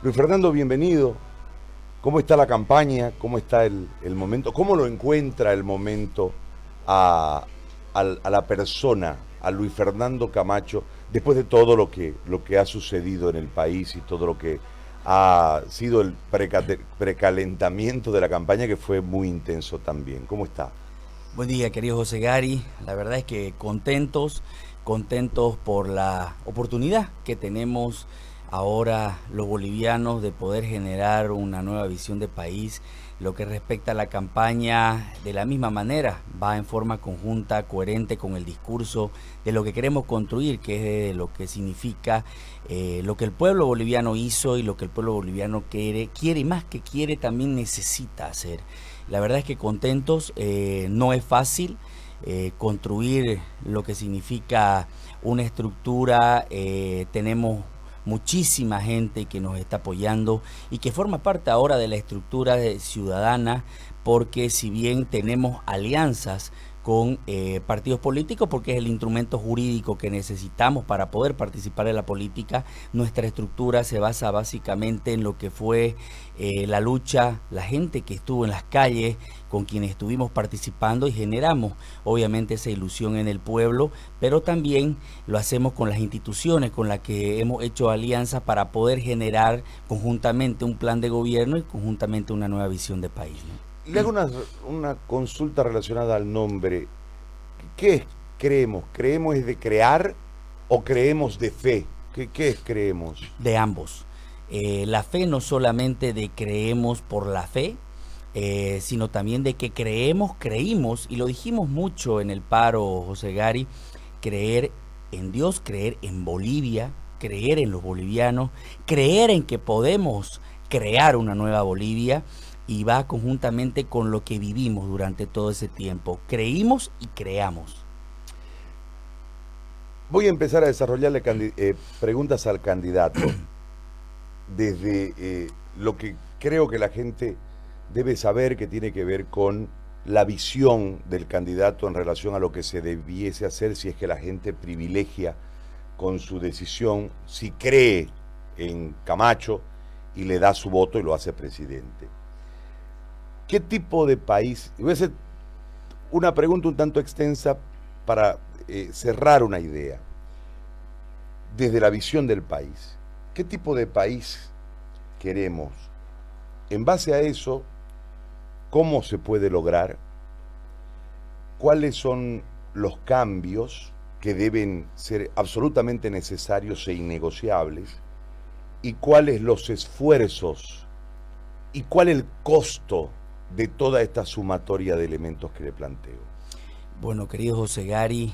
Luis Fernando, bienvenido. ¿Cómo está la campaña? ¿Cómo está el momento? ¿Cómo lo encuentra el momento a, a la persona, a Luis Fernando Camacho, después de todo lo que ha sucedido en el país y todo lo que ha sido el precalentamiento de la campaña, que fue muy intenso también? ¿Cómo está? Buen día, querido José Gary. La verdad es que contentos por la oportunidad que tenemos ahora los bolivianos de poder generar una nueva visión de país. Lo que respecta a la campaña, de la misma manera, va en forma conjunta, coherente con el discurso de lo que queremos construir, que es de lo que significa lo que el pueblo boliviano hizo y lo que el pueblo boliviano quiere y más que quiere también necesita hacer. La verdad es que contentos, no es fácil construir lo que significa una estructura, tenemos muchísima gente que nos está apoyando y que forma parte ahora de la estructura ciudadana, porque si bien tenemos alianzas con partidos políticos, porque es el instrumento jurídico que necesitamos para poder participar en la política, nuestra estructura se basa básicamente en lo que fue la lucha, la gente que estuvo en las calles, con quienes estuvimos participando y generamos obviamente esa ilusión en el pueblo, pero también lo hacemos con las instituciones con las que hemos hecho alianzas para poder generar conjuntamente un plan de gobierno y conjuntamente una nueva visión de país, ¿no? Le hago una consulta relacionada al nombre. ¿Qué es creemos? ¿Creemos es de crear o creemos de fe? ¿Qué es creemos? De ambos. La fe no solamente de creemos por la fe, sino también de que creímos, y lo dijimos mucho en el paro, José Gary, creer en Dios, creer en Bolivia, creer en los bolivianos, creer en que podemos crear una nueva Bolivia, y va conjuntamente con lo que vivimos durante todo ese tiempo. Creímos y creamos. Voy a empezar a desarrollarle preguntas al candidato desde lo que creo que la gente debe saber, que tiene que ver con la visión del candidato en relación a lo que se debiese hacer si es que la gente privilegia con su decisión, si cree en Camacho y le da su voto y lo hace presidente. ¿Qué tipo de país? Voy a hacer una pregunta un tanto extensa para cerrar una idea. Desde la visión del país, ¿qué tipo de país queremos? En base a eso, ¿cómo se puede lograr? ¿Cuáles son los cambios que deben ser absolutamente necesarios e innegociables? ¿Y cuáles los esfuerzos? ¿Y cuál el costo de toda esta sumatoria de elementos que le planteo? Bueno, querido José Gary,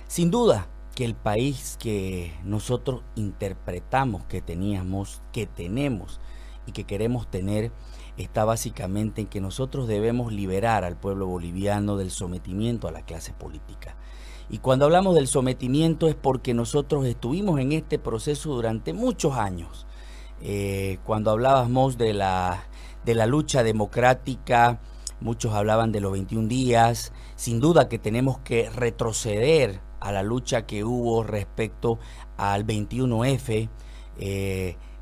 sin duda que el país que nosotros interpretamos que teníamos, que tenemos y que queremos tener, está básicamente en que nosotros debemos liberar al pueblo boliviano del sometimiento a la clase política. Y cuando hablamos del sometimiento es porque nosotros estuvimos en este proceso durante muchos años. Cuando hablábamos de la lucha democrática, muchos hablaban de los 21 días. Sin duda que tenemos que retroceder a la lucha que hubo respecto al 21F,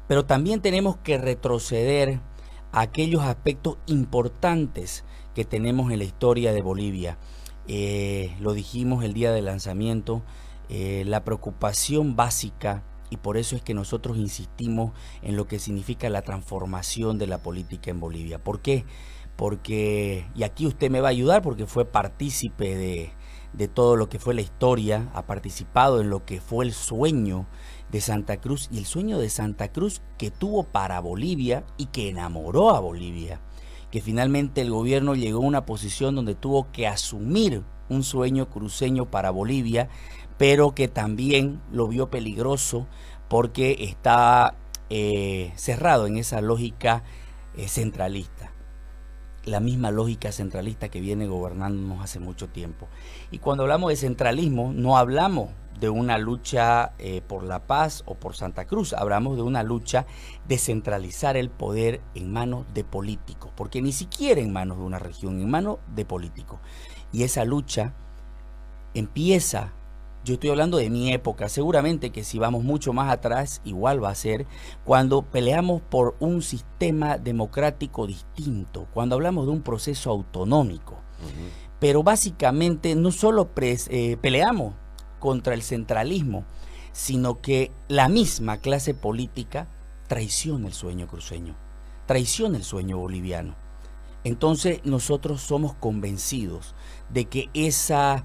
pero también tenemos que retroceder a aquellos aspectos importantes que tenemos en la historia de Bolivia. Lo dijimos el día del lanzamiento, la preocupación básica, y por eso es que nosotros insistimos en lo que significa la transformación de la política en Bolivia. ¿Por qué? Porque, y aquí usted me va a ayudar porque fue partícipe de todo lo que fue la historia, ha participado en lo que fue el sueño de Santa Cruz, y el sueño de Santa Cruz que tuvo para Bolivia y que enamoró a Bolivia, que finalmente el gobierno llegó a una posición donde tuvo que asumir un sueño cruceño para Bolivia, pero que también lo vio peligroso porque está cerrado en esa lógica centralista, la misma lógica centralista que viene gobernándonos hace mucho tiempo. Y cuando hablamos de centralismo, no hablamos de una lucha por la paz o por Santa Cruz, hablamos de una lucha de centralizar el poder en manos de políticos, porque ni siquiera en manos de una región, en manos de políticos. Y esa lucha empieza Yo estoy hablando de mi época, seguramente que si vamos mucho más atrás, igual va a ser cuando peleamos por un sistema democrático distinto, cuando hablamos de un proceso autonómico. Pero básicamente no solo peleamos contra el centralismo, sino que la misma clase política traiciona el sueño cruceño, traiciona el sueño boliviano. Entonces nosotros somos convencidos de que esa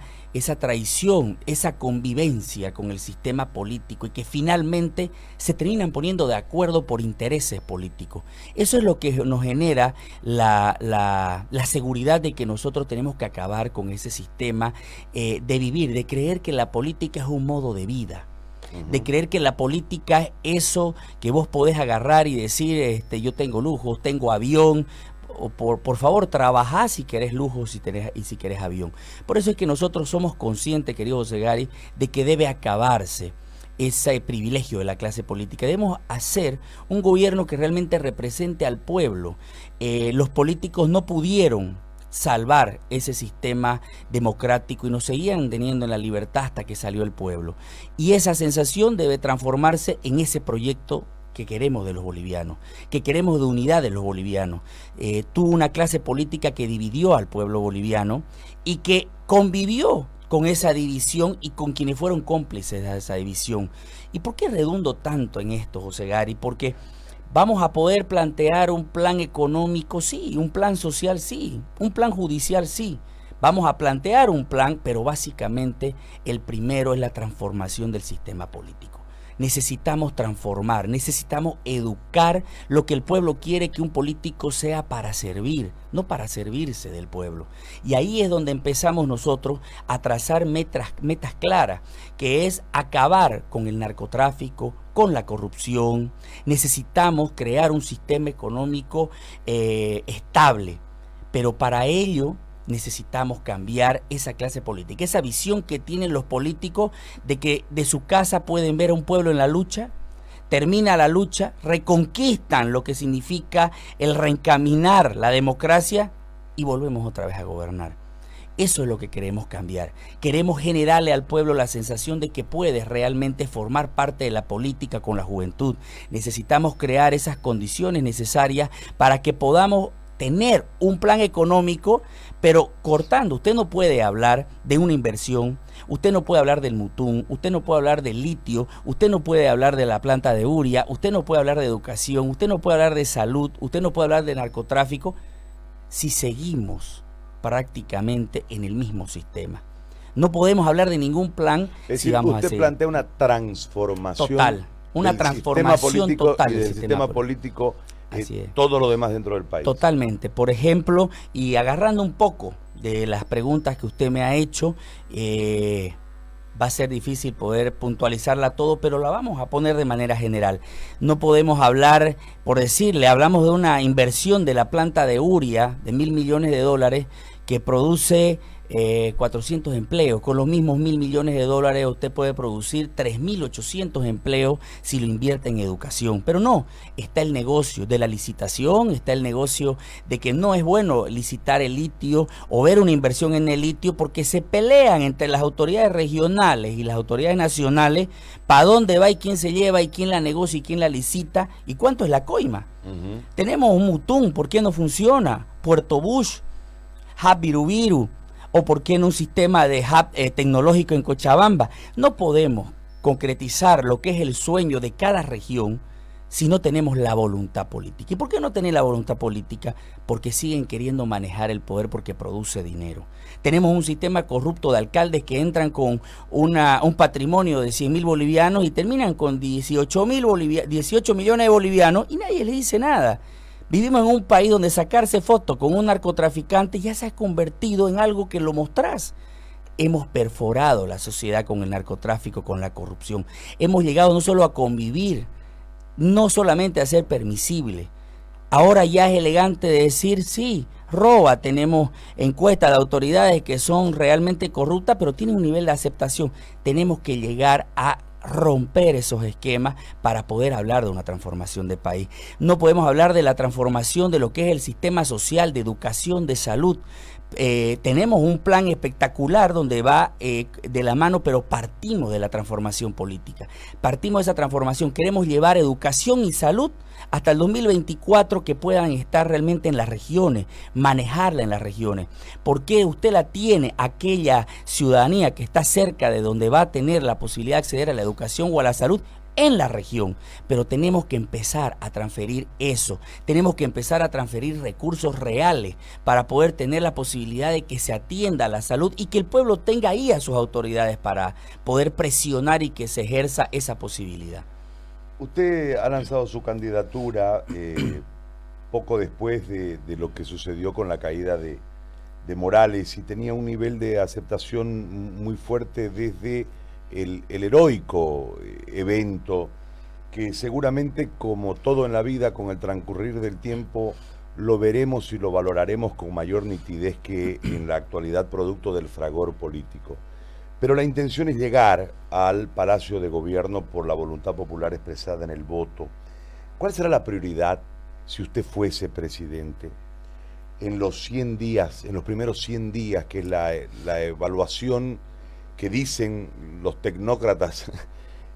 traición, esa convivencia con el sistema político y que finalmente se terminan poniendo de acuerdo por intereses políticos. Eso es lo que nos genera la seguridad de que nosotros tenemos que acabar con ese sistema de vivir, de creer que la política es un modo de vida. De creer que la política es eso que vos podés agarrar y decir, yo tengo lujos, tengo avión. O por favor, trabajá si querés lujo y si querés avión. Por eso es que nosotros somos conscientes, querido José Gary, de que debe acabarse ese privilegio de la clase política. Debemos hacer un gobierno que realmente represente al pueblo. Los políticos no pudieron salvar ese sistema democrático y nos seguían teniendo en la libertad hasta que salió el pueblo. Y esa sensación debe transformarse en ese proyecto que queremos de los bolivianos, que queremos de unidad de los bolivianos. Tuvo una clase política que dividió al pueblo boliviano y que convivió con esa división y con quienes fueron cómplices de esa división. ¿Y por qué redundo tanto en esto, José Gary? Porque vamos a poder plantear un plan económico, sí, un plan social, sí, un plan judicial, sí. Vamos a plantear un plan, pero básicamente el primero es la transformación del sistema político. Necesitamos transformar, necesitamos educar lo que el pueblo quiere que un político sea para servir, no para servirse del pueblo. Y ahí es donde empezamos nosotros a trazar metas claras, que es acabar con el narcotráfico, con la corrupción. Necesitamos crear un sistema económico estable, pero para ello necesitamos cambiar esa clase política, esa visión que tienen los políticos de que de su casa pueden ver a un pueblo en la lucha, termina la lucha, reconquistan lo que significa el reencaminar la democracia y volvemos otra vez a gobernar. Eso es lo que queremos cambiar. Queremos generarle al pueblo la sensación de que puede realmente formar parte de la política con la juventud. Necesitamos crear esas condiciones necesarias para que podamos tener un plan económico, pero cortando. Usted no puede hablar de una inversión, usted no puede hablar del mutún, usted no puede hablar del litio, usted no puede hablar de la planta de Uria, usted no puede hablar de educación, usted no puede hablar de salud, usted no puede hablar de narcotráfico, si seguimos prácticamente en el mismo sistema. No podemos hablar de ningún plan. Es decir, usted plantea una transformación total, una transformación total del sistema político. Todo lo demás dentro del país. Totalmente. Por ejemplo, y agarrando un poco de las preguntas que usted me ha hecho, va a ser difícil poder puntualizarla todo, pero la vamos a poner de manera general. No podemos hablar, por decirle, hablamos de una inversión de la planta de Uria de $1.000 millones que produce 400 empleos. Con los mismos $1.000 millones usted puede producir 3.800 empleos si lo invierte en educación. Pero no, está el negocio de la licitación, está el negocio de que no es bueno licitar el litio o ver una inversión en el litio porque se pelean entre las autoridades regionales y las autoridades nacionales para dónde va y quién se lleva y quién la negocia y quién la licita y cuánto es la coima. Tenemos un mutún, ¿por qué no funciona? Puerto Bush, Hub Birubiru, o por qué en un sistema de hub tecnológico en Cochabamba. No podemos concretizar lo que es el sueño de cada región si no tenemos la voluntad política. ¿Y por qué no tener la voluntad política? Porque siguen queriendo manejar el poder porque produce dinero. Tenemos un sistema corrupto de alcaldes que entran con un patrimonio de 100.000 bolivianos y terminan con 18 millones de bolivianos y nadie les dice nada. Vivimos en un país donde sacarse fotos con un narcotraficante ya se ha convertido en algo que lo mostrás. Hemos perforado la sociedad con el narcotráfico, con la corrupción. Hemos llegado no solo a convivir, no solamente a ser permisible. Ahora ya es elegante decir, sí, roba. Tenemos encuestas de autoridades que son realmente corruptas, pero tienen un nivel de aceptación. Tenemos que llegar a romper esos esquemas para poder hablar de una transformación de país. No podemos hablar de la transformación de lo que es el sistema social, de educación, de salud, tenemos un plan espectacular donde va de la mano, pero partimos de la transformación política. Partimos de esa transformación. Queremos llevar educación y salud hasta el 2024 que puedan estar realmente en las regiones, manejarla en las regiones. Porque usted la tiene, aquella ciudadanía que está cerca de donde va a tener la posibilidad de acceder a la educación o a la salud en la región, pero tenemos que empezar a transferir eso, tenemos que empezar a transferir recursos reales para poder tener la posibilidad de que se atienda a la salud y que el pueblo tenga ahí a sus autoridades para poder presionar y que se ejerza esa posibilidad. Usted ha lanzado su candidatura poco después de lo que sucedió con la caída de Morales y tenía un nivel de aceptación muy fuerte desde el heroico evento que seguramente, como todo en la vida, con el transcurrir del tiempo lo veremos y lo valoraremos con mayor nitidez que en la actualidad, producto del fragor político. Pero la intención es llegar al Palacio de Gobierno por la voluntad popular expresada en el voto. ¿Cuál será la prioridad si usted fuese presidente en los 100 días, en los primeros 100 días, que es la evaluación que dicen los tecnócratas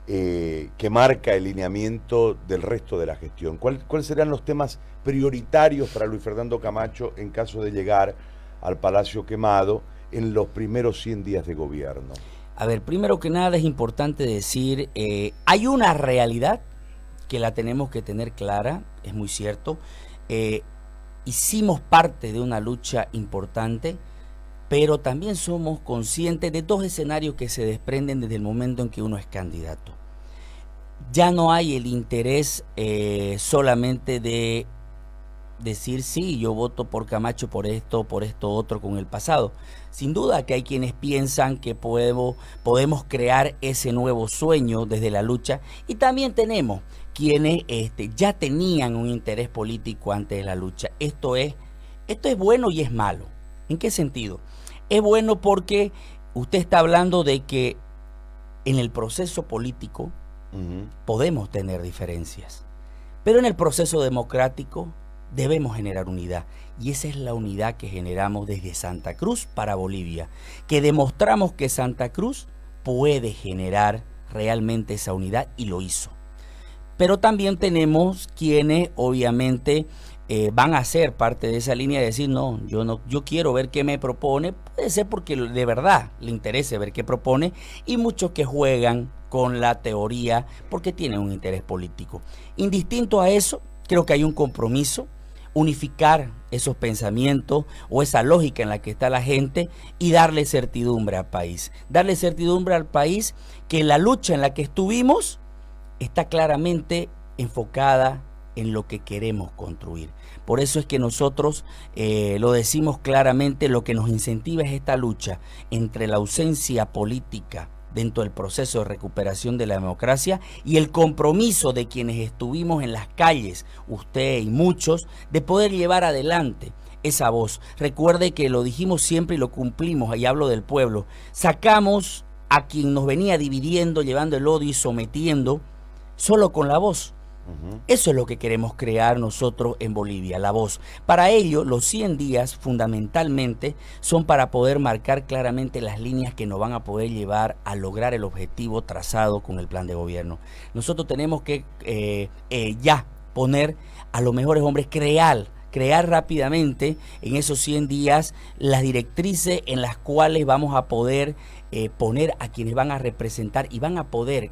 que marca el lineamiento del resto de la gestión? ¿Cuáles serán los temas prioritarios para Luis Fernando Camacho en caso de llegar al Palacio Quemado en los primeros 100 días de gobierno? A ver, primero que nada es importante decir, hay una realidad que la tenemos que tener clara, es muy cierto. Hicimos parte de una lucha importante, pero también somos conscientes de dos escenarios que se desprenden desde el momento en que uno es candidato. Ya no hay el interés solamente de decir sí, yo voto por Camacho por esto otro con el pasado. Sin duda que hay quienes piensan que podemos crear ese nuevo sueño desde la lucha, y también tenemos quienes ya tenían un interés político antes de la lucha. Esto es bueno y es malo. ¿En qué sentido? Es bueno porque usted está hablando de que en el proceso político podemos tener diferencias, pero en el proceso democrático debemos generar unidad, y esa es la unidad que generamos desde Santa Cruz para Bolivia, que demostramos que Santa Cruz puede generar realmente esa unidad y lo hizo. Pero también tenemos quienes obviamente van a ser parte de esa línea de decir no, yo quiero ver qué me propone. Puede ser porque de verdad le interese ver qué propone, y muchos que juegan con la teoría porque tienen un interés político. Indistinto a eso, creo que hay un compromiso, unificar esos pensamientos o esa lógica en la que está la gente y darle certidumbre al país. Darle certidumbre al país que la lucha en la que estuvimos está claramente enfocada en lo que queremos construir. Por eso es que nosotros lo decimos claramente, lo que nos incentiva es esta lucha entre la ausencia política dentro del proceso de recuperación de la democracia y el compromiso de quienes estuvimos en las calles, usted y muchos, de poder llevar adelante esa voz. Recuerde que lo dijimos siempre y lo cumplimos, ahí hablo del pueblo. Sacamos a quien nos venía dividiendo, llevando el odio y sometiendo, solo con la voz. Eso es lo que queremos crear nosotros en Bolivia, la voz. Para ello, los 100 días fundamentalmente son para poder marcar claramente las líneas que nos van a poder llevar a lograr el objetivo trazado con el plan de gobierno. Nosotros tenemos que ya poner a los mejores hombres, crear rápidamente en esos 100 días las directrices en las cuales vamos a poder poner a quienes van a representar y van a poder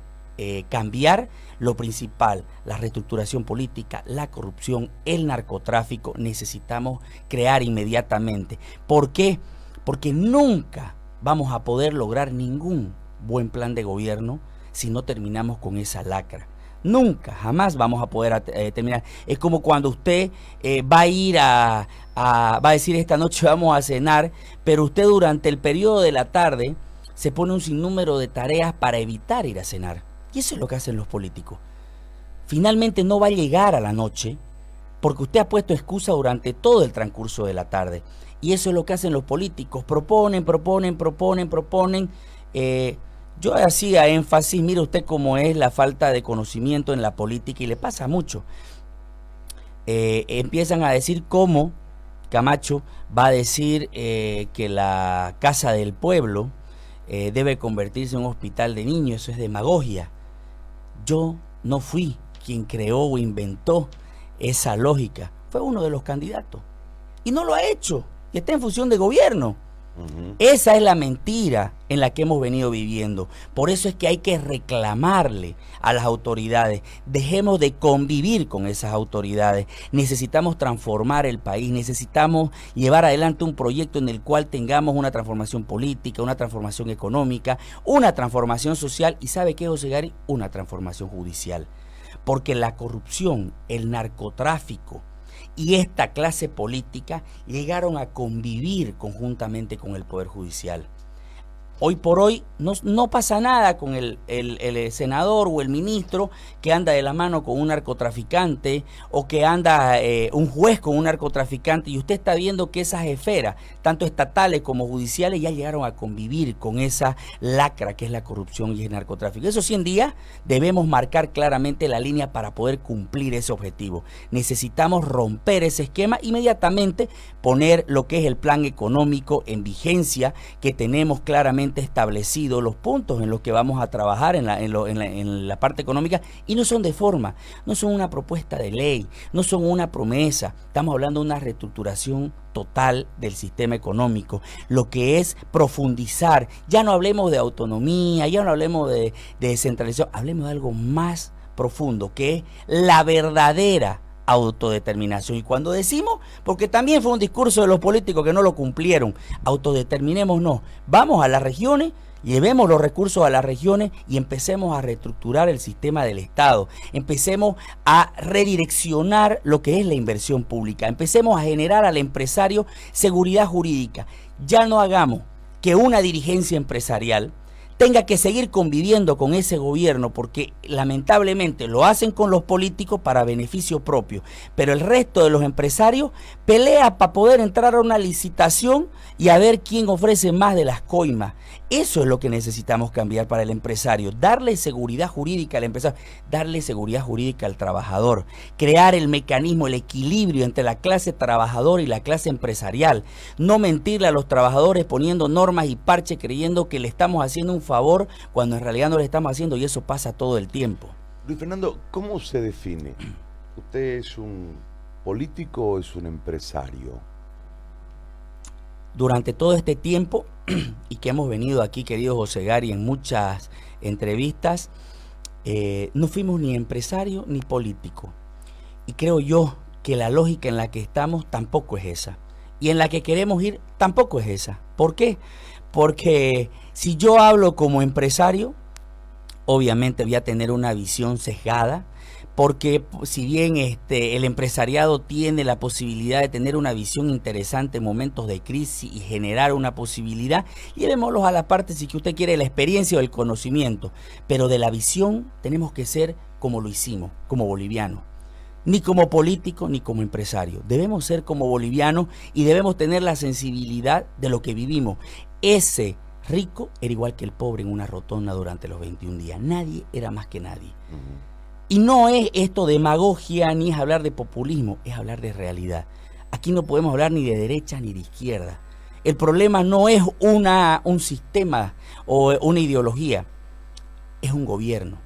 cambiar lo principal, la reestructuración política, la corrupción, el narcotráfico. Necesitamos crear inmediatamente. ¿Por qué? Porque nunca vamos a poder lograr ningún buen plan de gobierno si no terminamos con esa lacra. Nunca, jamás vamos a poder terminar. Es como cuando usted va a ir va a decir esta noche vamos a cenar, pero usted durante el periodo de la tarde se pone un sinnúmero de tareas para evitar ir a cenar. Y eso es lo que hacen los políticos. Finalmente no va a llegar a la noche porque usted ha puesto excusa durante todo el transcurso de la tarde. Y eso es lo que hacen los políticos. Proponen. Yo hacía énfasis, mire usted cómo es la falta de conocimiento en la política y le pasa mucho. Empiezan a decir cómo Camacho va a decir que la Casa del Pueblo debe convertirse en un hospital de niños. Eso es demagogia. Yo no fui quien creó o inventó esa lógica. Fue uno de los candidatos. Y no lo ha hecho. Y está en función de gobierno. Esa es la mentira en la que hemos venido viviendo. Por eso es que hay que reclamarle a las autoridades. Dejemos de convivir con esas autoridades. Necesitamos transformar el país. Necesitamos llevar adelante un proyecto en el cual tengamos una transformación política, una transformación económica, una transformación social y, ¿sabe qué, José Gary? Una transformación judicial. Porque la corrupción, el narcotráfico y esta clase política llegaron a convivir conjuntamente con el Poder Judicial. Hoy por hoy no pasa nada con el senador o el ministro que anda de la mano con un narcotraficante o que anda un juez con un narcotraficante, y usted está viendo que esas esferas, tanto estatales como judiciales, ya llegaron a convivir con esa lacra que es la corrupción y el narcotráfico. Esos 100 días debemos marcar claramente la línea para poder cumplir ese objetivo. Necesitamos romper ese esquema inmediatamente, poner lo que es el plan económico en vigencia, que tenemos claramente establecido los puntos en los que vamos a trabajar en la parte económica, y no son de forma, no son una propuesta de ley, no son una promesa. Estamos hablando de una reestructuración total del sistema económico, lo que es profundizar. Ya no hablemos de autonomía, ya no hablemos de descentralización, hablemos de algo más profundo, que es la verdadera autodeterminación. Y cuando decimos, porque también fue un discurso de los políticos que no lo cumplieron, autodeterminémonos, vamos a las regiones, llevemos los recursos a las regiones y empecemos a reestructurar el sistema del Estado, empecemos a redireccionar lo que es la inversión pública, empecemos a generar al empresario seguridad jurídica. Ya no hagamos que una dirigencia empresarial tenga que seguir conviviendo con ese gobierno, porque lamentablemente lo hacen con los políticos para beneficio propio, pero el resto de los empresarios pelea para poder entrar a una licitación y a ver quién ofrece más de las coimas. Eso es lo que necesitamos cambiar para el empresario, darle seguridad jurídica al empresario, darle seguridad jurídica al trabajador, crear el mecanismo, el equilibrio entre la clase trabajadora y la clase empresarial, no mentirle a los trabajadores poniendo normas y parches creyendo que le estamos haciendo un favor cuando en realidad no le estamos haciendo, y eso pasa todo el tiempo. Luis Fernando, ¿cómo se define? ¿Usted es un político o es un empresario? Durante todo este tiempo y que hemos venido aquí, querido José Gary, en muchas entrevistas, no fuimos ni empresario ni político. Y creo yo que la lógica en la que estamos tampoco es esa. Y en la que queremos ir tampoco es esa. ¿Por qué? Porque si yo hablo como empresario, obviamente voy a tener una visión sesgada, porque si bien el empresariado tiene la posibilidad de tener una visión interesante en momentos de crisis y generar una posibilidad, llevémoslos a la parte, si que usted quiere, la experiencia o el conocimiento, pero de la visión tenemos que ser como lo hicimos, como bolivianos. Ni como político ni como empresario. Debemos ser como bolivianos y debemos tener la sensibilidad de lo que vivimos. Ese rico era igual que el pobre en una rotonda durante los 21 días. Nadie era más que nadie. Y no es esto demagogia ni es hablar de populismo, es hablar de realidad. Aquí no podemos hablar ni de derecha ni de izquierda. El problema no es un sistema o una ideología, es un gobierno.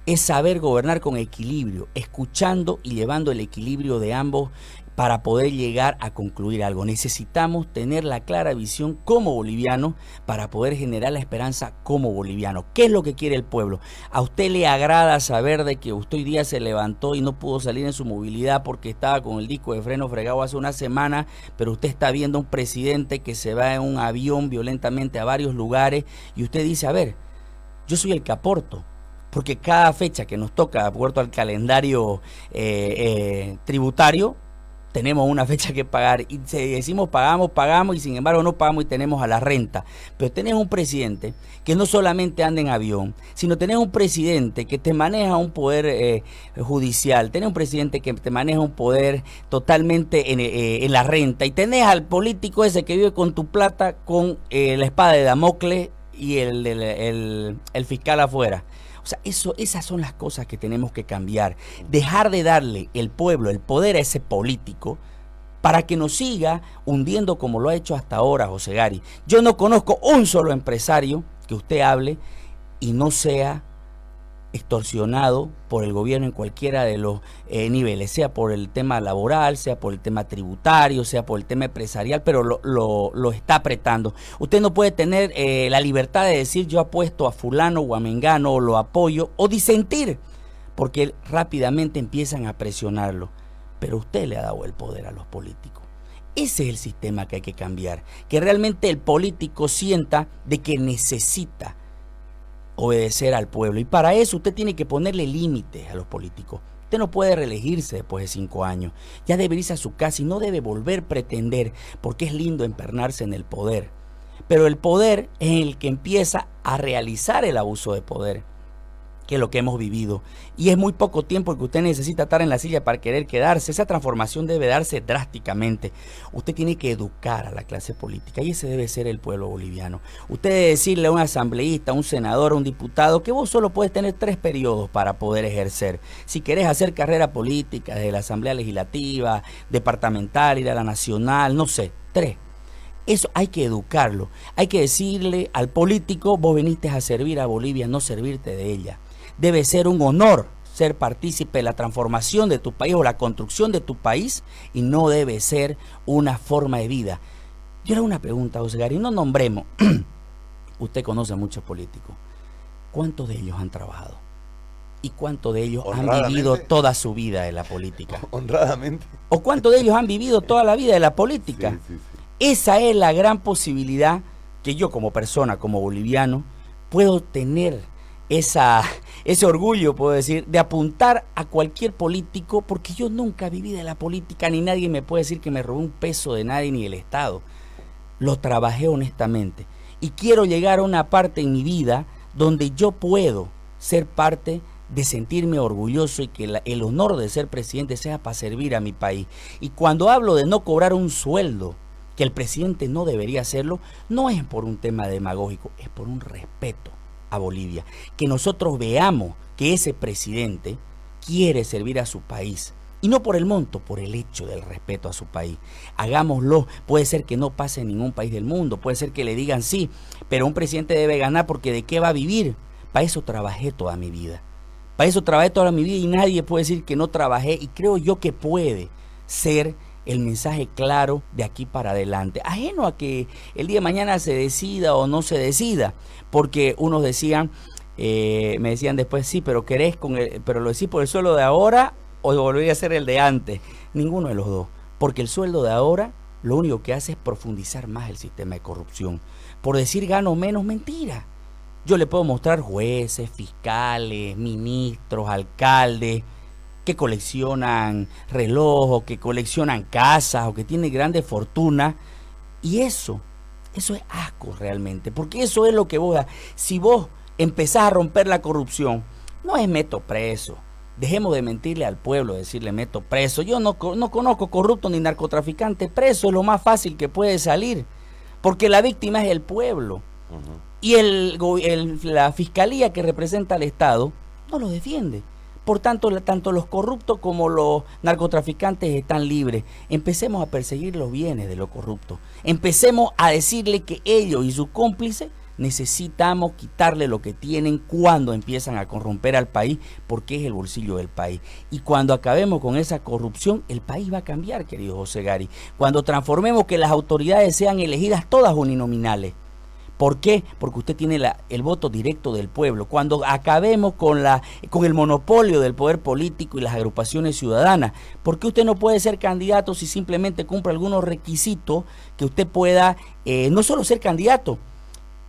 Es saber gobernar con equilibrio, escuchando y llevando el equilibrio de ambos para poder llegar a concluir algo. Necesitamos tener la clara visión como bolivianos para poder generar la esperanza como bolivianos. ¿Qué es lo que quiere el pueblo? ¿A usted le agrada saber de que usted hoy día se levantó y no pudo salir en su movilidad porque estaba con el disco de freno fregado hace una semana, pero usted está viendo a un presidente que se va en un avión violentamente a varios lugares y usted dice, a ver, yo soy el que aporto? Porque cada fecha que nos toca, de acuerdo al calendario tributario, tenemos una fecha que pagar. Y si decimos pagamos, y sin embargo no pagamos y tenemos a la renta. Pero tenés un presidente que no solamente anda en avión, sino tenés un presidente que te maneja un poder judicial, tenés un presidente que te maneja un poder totalmente en la renta, y tenés al político ese que vive con tu plata con la espada de Damocles y el fiscal afuera. O sea, esas son las cosas que tenemos que cambiar. Dejar de darle el pueblo el poder a ese político para que nos siga hundiendo como lo ha hecho hasta ahora, José Gary. Yo no conozco un solo empresario que usted hable y no sea extorsionado por el gobierno en cualquiera de los niveles, sea por el tema laboral, sea por el tema tributario, sea por el tema empresarial, pero lo está apretando. Usted no puede tener la libertad de decir yo apuesto a fulano o a mengano o lo apoyo o disentir, porque rápidamente empiezan a presionarlo. Pero usted le ha dado el poder a los políticos. Ese es el sistema que hay que cambiar, que realmente el político sienta de que necesita obedecer al pueblo, y para eso usted tiene que ponerle límites a los políticos. Usted no puede reelegirse después de 5 años, ya debe irse a su casa y no debe volver a pretender, porque es lindo empernarse en el poder, pero el poder es el que empieza a realizar el abuso de poder, que es lo que hemos vivido, y es muy poco tiempo que usted necesita estar en la silla para querer quedarse. Esa transformación debe darse drásticamente. Usted tiene que educar a la clase política, y ese debe ser el pueblo boliviano. Usted debe decirle a un asambleísta, a un senador, a un diputado, que vos solo puedes tener 3 periodos para poder ejercer. Si querés hacer carrera política, desde la asamblea legislativa, departamental, ir a la nacional, no sé, 3. Eso hay que educarlo. Hay que decirle al político, vos viniste a servir a Bolivia, no servirte de ella. Debe ser un honor ser partícipe de la transformación de tu país o la construcción de tu país, y no debe ser una forma de vida. Yo le hago una pregunta, José Gary, no nombremos. Usted conoce a muchos políticos. ¿Cuántos de ellos han trabajado? ¿Y cuántos de ellos han vivido toda su vida de la política? Honradamente. ¿O cuántos de ellos han vivido toda la vida de la política? Sí. Esa es la gran posibilidad que yo como persona, como boliviano, puedo tener ese orgullo, puedo decir, de apuntar a cualquier político, porque yo nunca viví de la política, ni nadie me puede decir que me robé un peso de nadie ni del Estado. Lo trabajé honestamente y quiero llegar a una parte en mi vida donde yo puedo ser parte de sentirme orgulloso, y que el honor de ser presidente sea para servir a mi país. Y cuando hablo de no cobrar un sueldo, que el presidente no debería hacerlo, no es por un tema demagógico, es por un respeto a Bolivia, que nosotros veamos que ese presidente quiere servir a su país, y no por el monto, por el hecho del respeto a su país. Hagámoslo. Puede ser que no pase en ningún país del mundo, puede ser que le digan sí, pero un presidente debe ganar, porque ¿de qué va a vivir? Para eso trabajé toda mi vida, y nadie puede decir que no trabajé, y creo yo que puede ser el mensaje claro de aquí para adelante, ajeno a que el día de mañana se decida o no se decida, porque unos decían, me decían después, sí, pero pero lo decís por el sueldo de ahora o volvería a ser el de antes. Ninguno de los dos, porque el sueldo de ahora lo único que hace es profundizar más el sistema de corrupción. Por decir gano menos, mentira. Yo le puedo mostrar jueces, fiscales, ministros, alcaldes, que coleccionan relojes, que coleccionan casas, o que tienen grandes fortunas, y eso es asco realmente, porque eso es lo que si vos empezás a romper la corrupción, no es meto preso. Dejemos de mentirle al pueblo, decirle meto preso. Yo no conozco corrupto ni narcotraficante preso, es lo más fácil que puede salir, porque la víctima es el pueblo. Y la fiscalía que representa al Estado no lo defiende. Por tanto, tanto los corruptos como los narcotraficantes están libres. Empecemos a perseguir los bienes de los corruptos. Empecemos a decirle que ellos y sus cómplices necesitamos quitarle lo que tienen cuando empiezan a corromper al país, porque es el bolsillo del país. Y cuando acabemos con esa corrupción, el país va a cambiar, querido José Gary. Cuando transformemos que las autoridades sean elegidas todas uninominales. ¿Por qué? Porque usted tiene el voto directo del pueblo. Cuando acabemos con el monopolio del poder político y las agrupaciones ciudadanas, ¿por qué usted no puede ser candidato si simplemente cumple algunos requisitos que usted pueda no solo ser candidato,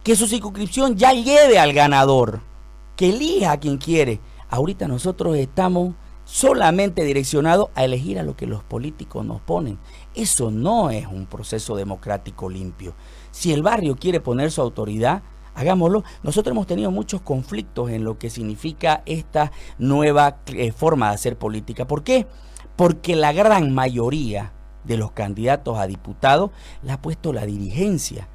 que su circunscripción ya lleve al ganador, que elija a quien quiere? Ahorita nosotros estamos solamente direccionados a elegir a lo que los políticos nos ponen. Eso no es un proceso democrático limpio. Si el barrio quiere poner su autoridad, hagámoslo. Nosotros hemos tenido muchos conflictos en lo que significa esta nueva forma de hacer política. ¿Por qué? Porque la gran mayoría de los candidatos a diputados la ha puesto la dirigencia.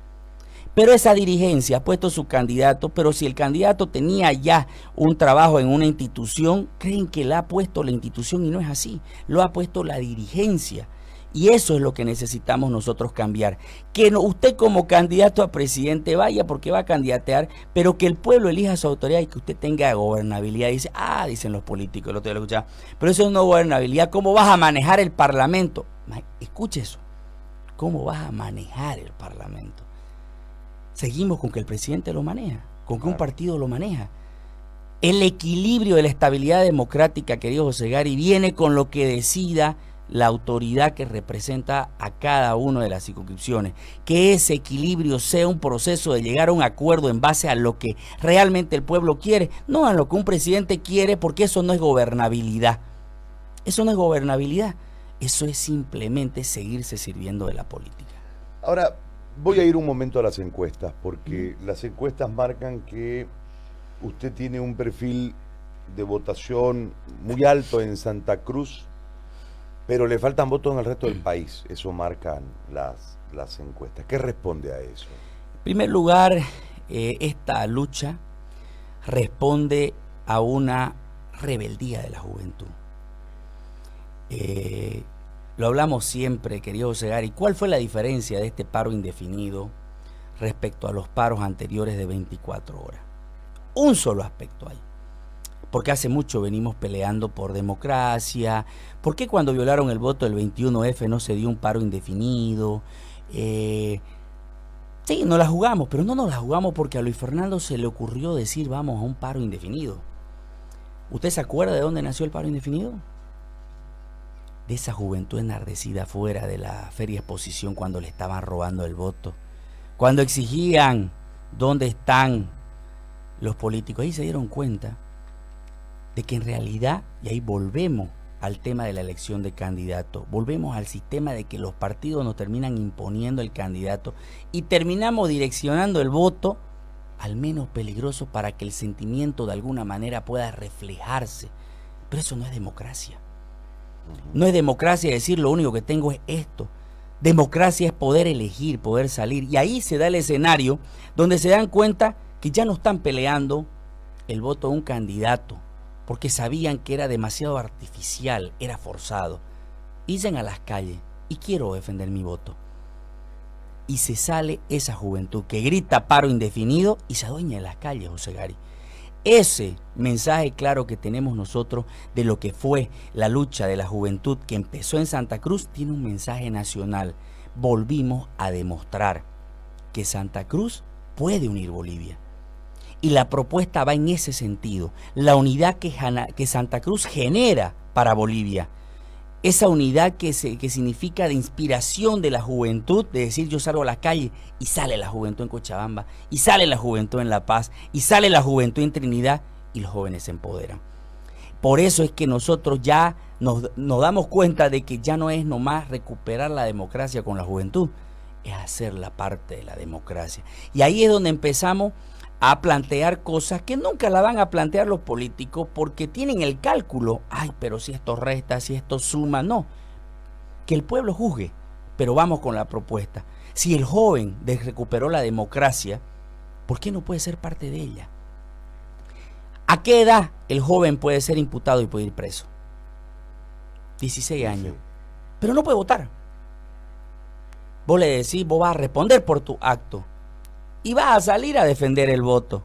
Pero esa dirigencia ha puesto su candidato, pero si el candidato tenía ya un trabajo en una institución, creen que la ha puesto la institución, y no es así. Lo ha puesto la dirigencia. Y eso es lo que necesitamos nosotros cambiar. Que no, usted como candidato a presidente vaya porque va a candidatear, pero que el pueblo elija a su autoridad y que usted tenga gobernabilidad. Dice, dicen los políticos, el otro día lo escuchaba, pero eso no es gobernabilidad. ¿Cómo vas a manejar el Parlamento? Escuche eso. ¿Cómo vas a manejar el Parlamento? Seguimos con que el presidente lo maneja, con que un partido lo maneja. El equilibrio de la estabilidad democrática, querido José Gary, viene con lo que decida la autoridad que representa a cada una de las circunscripciones. Que ese equilibrio sea un proceso de llegar a un acuerdo en base a lo que realmente el pueblo quiere, no a lo que un presidente quiere, porque eso no es gobernabilidad. Eso no es gobernabilidad. Eso es simplemente seguirse sirviendo de la política. Ahora, voy a ir un momento a las encuestas, porque las encuestas marcan que usted tiene un perfil de votación muy alto en Santa Cruz, pero le faltan votos en el resto del país. Eso marcan las encuestas. ¿Qué responde a eso? En primer lugar, esta lucha responde a una rebeldía de la juventud. Lo hablamos siempre, querido José Gary. ¿Cuál fue la diferencia de este paro indefinido respecto a los paros anteriores de 24 horas? Un solo aspecto hay. Porque hace mucho venimos peleando por democracia. ¿Por qué cuando violaron el voto del 21F no se dio un paro indefinido? Sí, nos la jugamos, pero no nos la jugamos porque a Luis Fernando se le ocurrió decir vamos a un paro indefinido. ¿Usted se acuerda de dónde nació el paro indefinido? De esa juventud enardecida fuera de la Feria Exposición cuando le estaban robando el voto. Cuando exigían dónde están los políticos. Ahí se dieron cuenta de que en realidad, y ahí volvemos al tema de la elección de candidato, volvemos al sistema de que los partidos nos terminan imponiendo el candidato y terminamos direccionando el voto al menos peligroso para que el sentimiento de alguna manera pueda reflejarse. Pero eso no es democracia. No es democracia decir lo único que tengo es esto. Democracia es poder elegir, poder salir. Y ahí se da el escenario donde se dan cuenta que ya no están peleando el voto de un candidato, porque sabían que era demasiado artificial, era forzado. Dicen a las calles, y quiero defender mi voto. Y se sale esa juventud que grita paro indefinido y se adueña en las calles, José Gary. Ese mensaje claro que tenemos nosotros de lo que fue la lucha de la juventud que empezó en Santa Cruz tiene un mensaje nacional. Volvimos a demostrar que Santa Cruz puede unir Bolivia. Y la propuesta va en ese sentido, la unidad que Santa Cruz genera para Bolivia. Esa unidad que significa de inspiración de la juventud, de decir yo salgo a la calle y sale la juventud en Cochabamba, y sale la juventud en La Paz, y sale la juventud en Trinidad, y los jóvenes se empoderan. Por eso es que nosotros ya nos damos cuenta de que ya no es nomás recuperar la democracia con la juventud, es hacerla parte de la democracia. Y ahí es donde empezamos a plantear cosas que nunca la van a plantear los políticos porque tienen el cálculo, pero si esto resta, si esto suma, no, que el pueblo juzgue, pero vamos con la propuesta. Si el joven recuperó la democracia, ¿por qué no puede ser parte de ella? ¿A qué edad el joven puede ser imputado y puede ir preso? 16 años, pero no puede votar. Vos le decís, vos vas a responder por tu acto y vas a salir a defender el voto.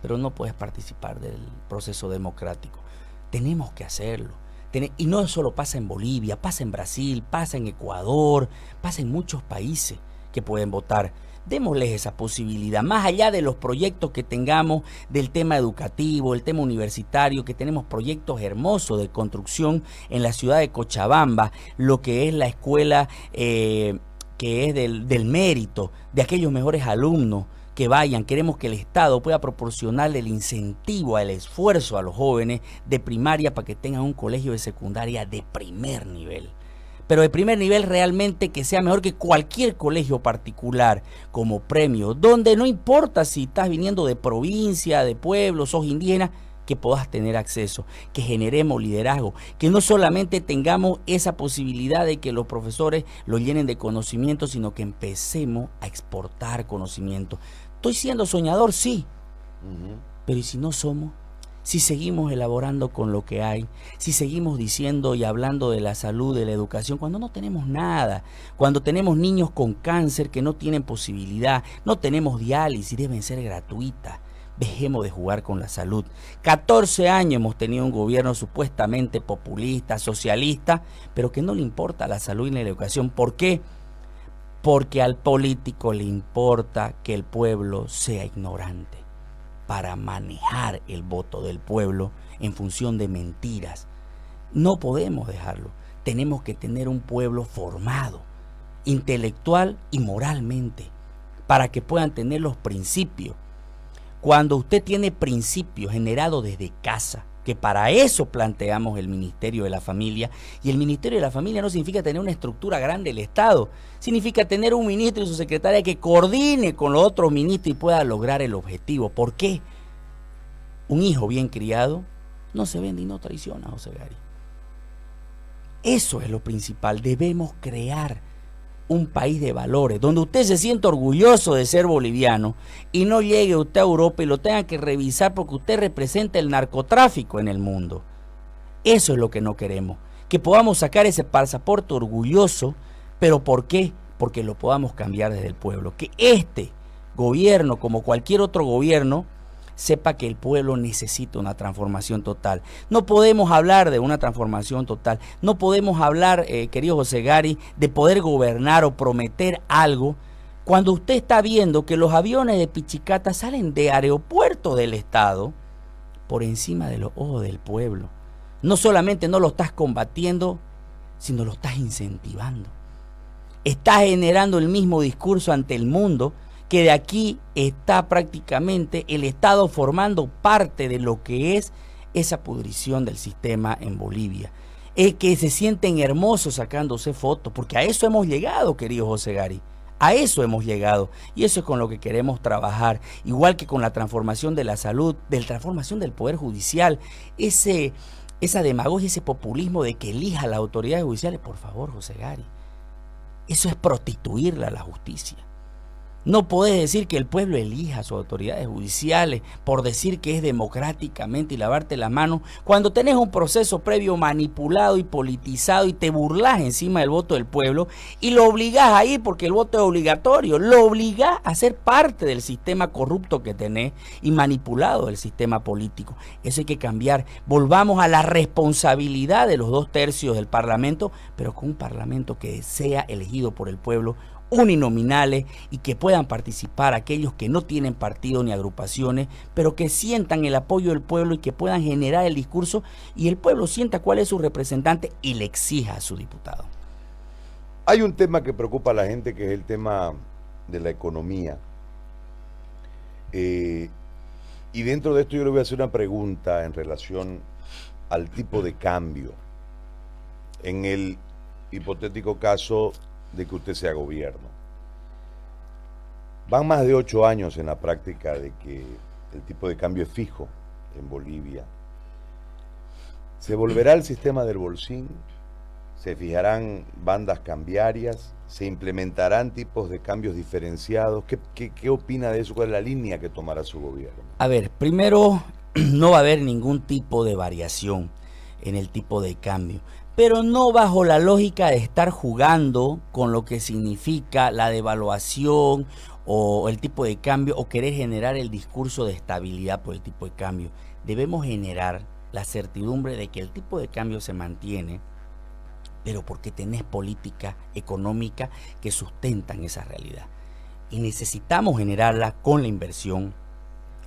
Pero no puedes participar del proceso democrático. Tenemos que hacerlo. Y no solo pasa en Bolivia, pasa en Brasil, pasa en Ecuador, pasa en muchos países que pueden votar. Démosles esa posibilidad, más allá de los proyectos que tengamos del tema educativo, el tema universitario, que tenemos proyectos hermosos de construcción en la ciudad de Cochabamba, lo que es la escuela que es del mérito, de aquellos mejores alumnos que vayan. Queremos que el Estado pueda proporcionarle el incentivo, el esfuerzo a los jóvenes de primaria para que tengan un colegio de secundaria de primer nivel. Pero de primer nivel realmente que sea mejor que cualquier colegio particular como premio, donde no importa si estás viniendo de provincia, de pueblo, sos indígena, que puedas tener acceso, que generemos liderazgo, que no solamente tengamos esa posibilidad de que los profesores lo llenen de conocimiento, sino que empecemos a exportar conocimiento. ¿Estoy siendo soñador? Sí. Pero ¿y si no somos? si seguimos elaborando con lo que hay, si seguimos diciendo y hablando de la salud, de la educación, cuando no tenemos nada, cuando tenemos niños con cáncer que no tienen posibilidad, no tenemos diálisis, deben ser gratuitas. Dejemos de jugar con la salud. 14 años hemos tenido un gobierno supuestamente populista, socialista, pero que no le importa la salud y la educación. ¿Por qué? Porque al político le importa que el pueblo sea ignorante para manejar el voto del pueblo en función de mentiras. No podemos dejarlo. Tenemos que tener un pueblo formado, intelectual y moralmente, para que puedan tener los principios. Cuando usted tiene principios generados desde casa, que para eso planteamos el Ministerio de la Familia, y el Ministerio de la Familia no significa tener una estructura grande del Estado, significa tener un ministro y su secretaria que coordine con los otros ministros y pueda lograr el objetivo. ¿Por qué? Un hijo bien criado no se vende y no traiciona, José Gary. Eso es lo principal. Debemos crear un país de valores, donde usted se sienta orgulloso de ser boliviano y no llegue usted a Europa y lo tenga que revisar porque usted representa el narcotráfico en el mundo. Eso es lo que no queremos, que podamos sacar ese pasaporte orgulloso, pero ¿por qué? Porque lo podamos cambiar desde el pueblo, que este gobierno, como cualquier otro gobierno, sepa que el pueblo necesita una transformación total. No podemos hablar de una transformación total, no podemos hablar, querido José Gary, de poder gobernar o prometer algo cuando usted está viendo que los aviones de Pichicata salen de aeropuertos del Estado por encima de los ojos del pueblo. No solamente no lo estás combatiendo, sino lo estás incentivando. Estás generando el mismo discurso ante el mundo, que de aquí está prácticamente el Estado formando parte de lo que es esa pudrición del sistema en Bolivia. Es que se sienten hermosos sacándose fotos, porque a eso hemos llegado, querido José Gary. A eso hemos llegado, y eso es con lo que queremos trabajar, igual que con la transformación de la salud, de la transformación del Poder Judicial, esa demagogia, ese populismo de que elija a las autoridades judiciales. Por favor, José Gary, eso es prostituirla a la justicia. No podés decir que el pueblo elija a sus autoridades judiciales por decir que es democráticamente y lavarte la mano cuando tenés un proceso previo manipulado y politizado y te burlás encima del voto del pueblo y lo obligás a ir porque el voto es obligatorio, lo obligás a ser parte del sistema corrupto que tenés y manipulado del sistema político. Eso hay que cambiar. Volvamos a la responsabilidad de los 2/3 del Parlamento, pero con un Parlamento que sea elegido por el pueblo, uninominales, y que puedan participar aquellos que no tienen partido ni agrupaciones, pero que sientan el apoyo del pueblo y que puedan generar el discurso y el pueblo sienta cuál es su representante y le exija a su diputado. Hay un tema que preocupa a la gente, que es el tema de la economía. Y dentro de esto yo le voy a hacer una pregunta en relación al tipo de cambio. En el hipotético caso de que usted sea gobierno. Van más de 8 años en la práctica de que el tipo de cambio es fijo en Bolivia. ¿Se volverá el sistema del bolsín? ¿Se fijarán bandas cambiarias? ¿Se implementarán tipos de cambios diferenciados? ¿Qué opina de eso? ¿Cuál es la línea que tomará su gobierno? A ver, primero, no va a haber ningún tipo de variación en el tipo de cambio, pero no bajo la lógica de estar jugando con lo que significa la devaluación o el tipo de cambio, o querer generar el discurso de estabilidad por el tipo de cambio. Debemos generar la certidumbre de que el tipo de cambio se mantiene, pero porque tenés política económica que sustentan esa realidad. Y necesitamos generarla con la inversión,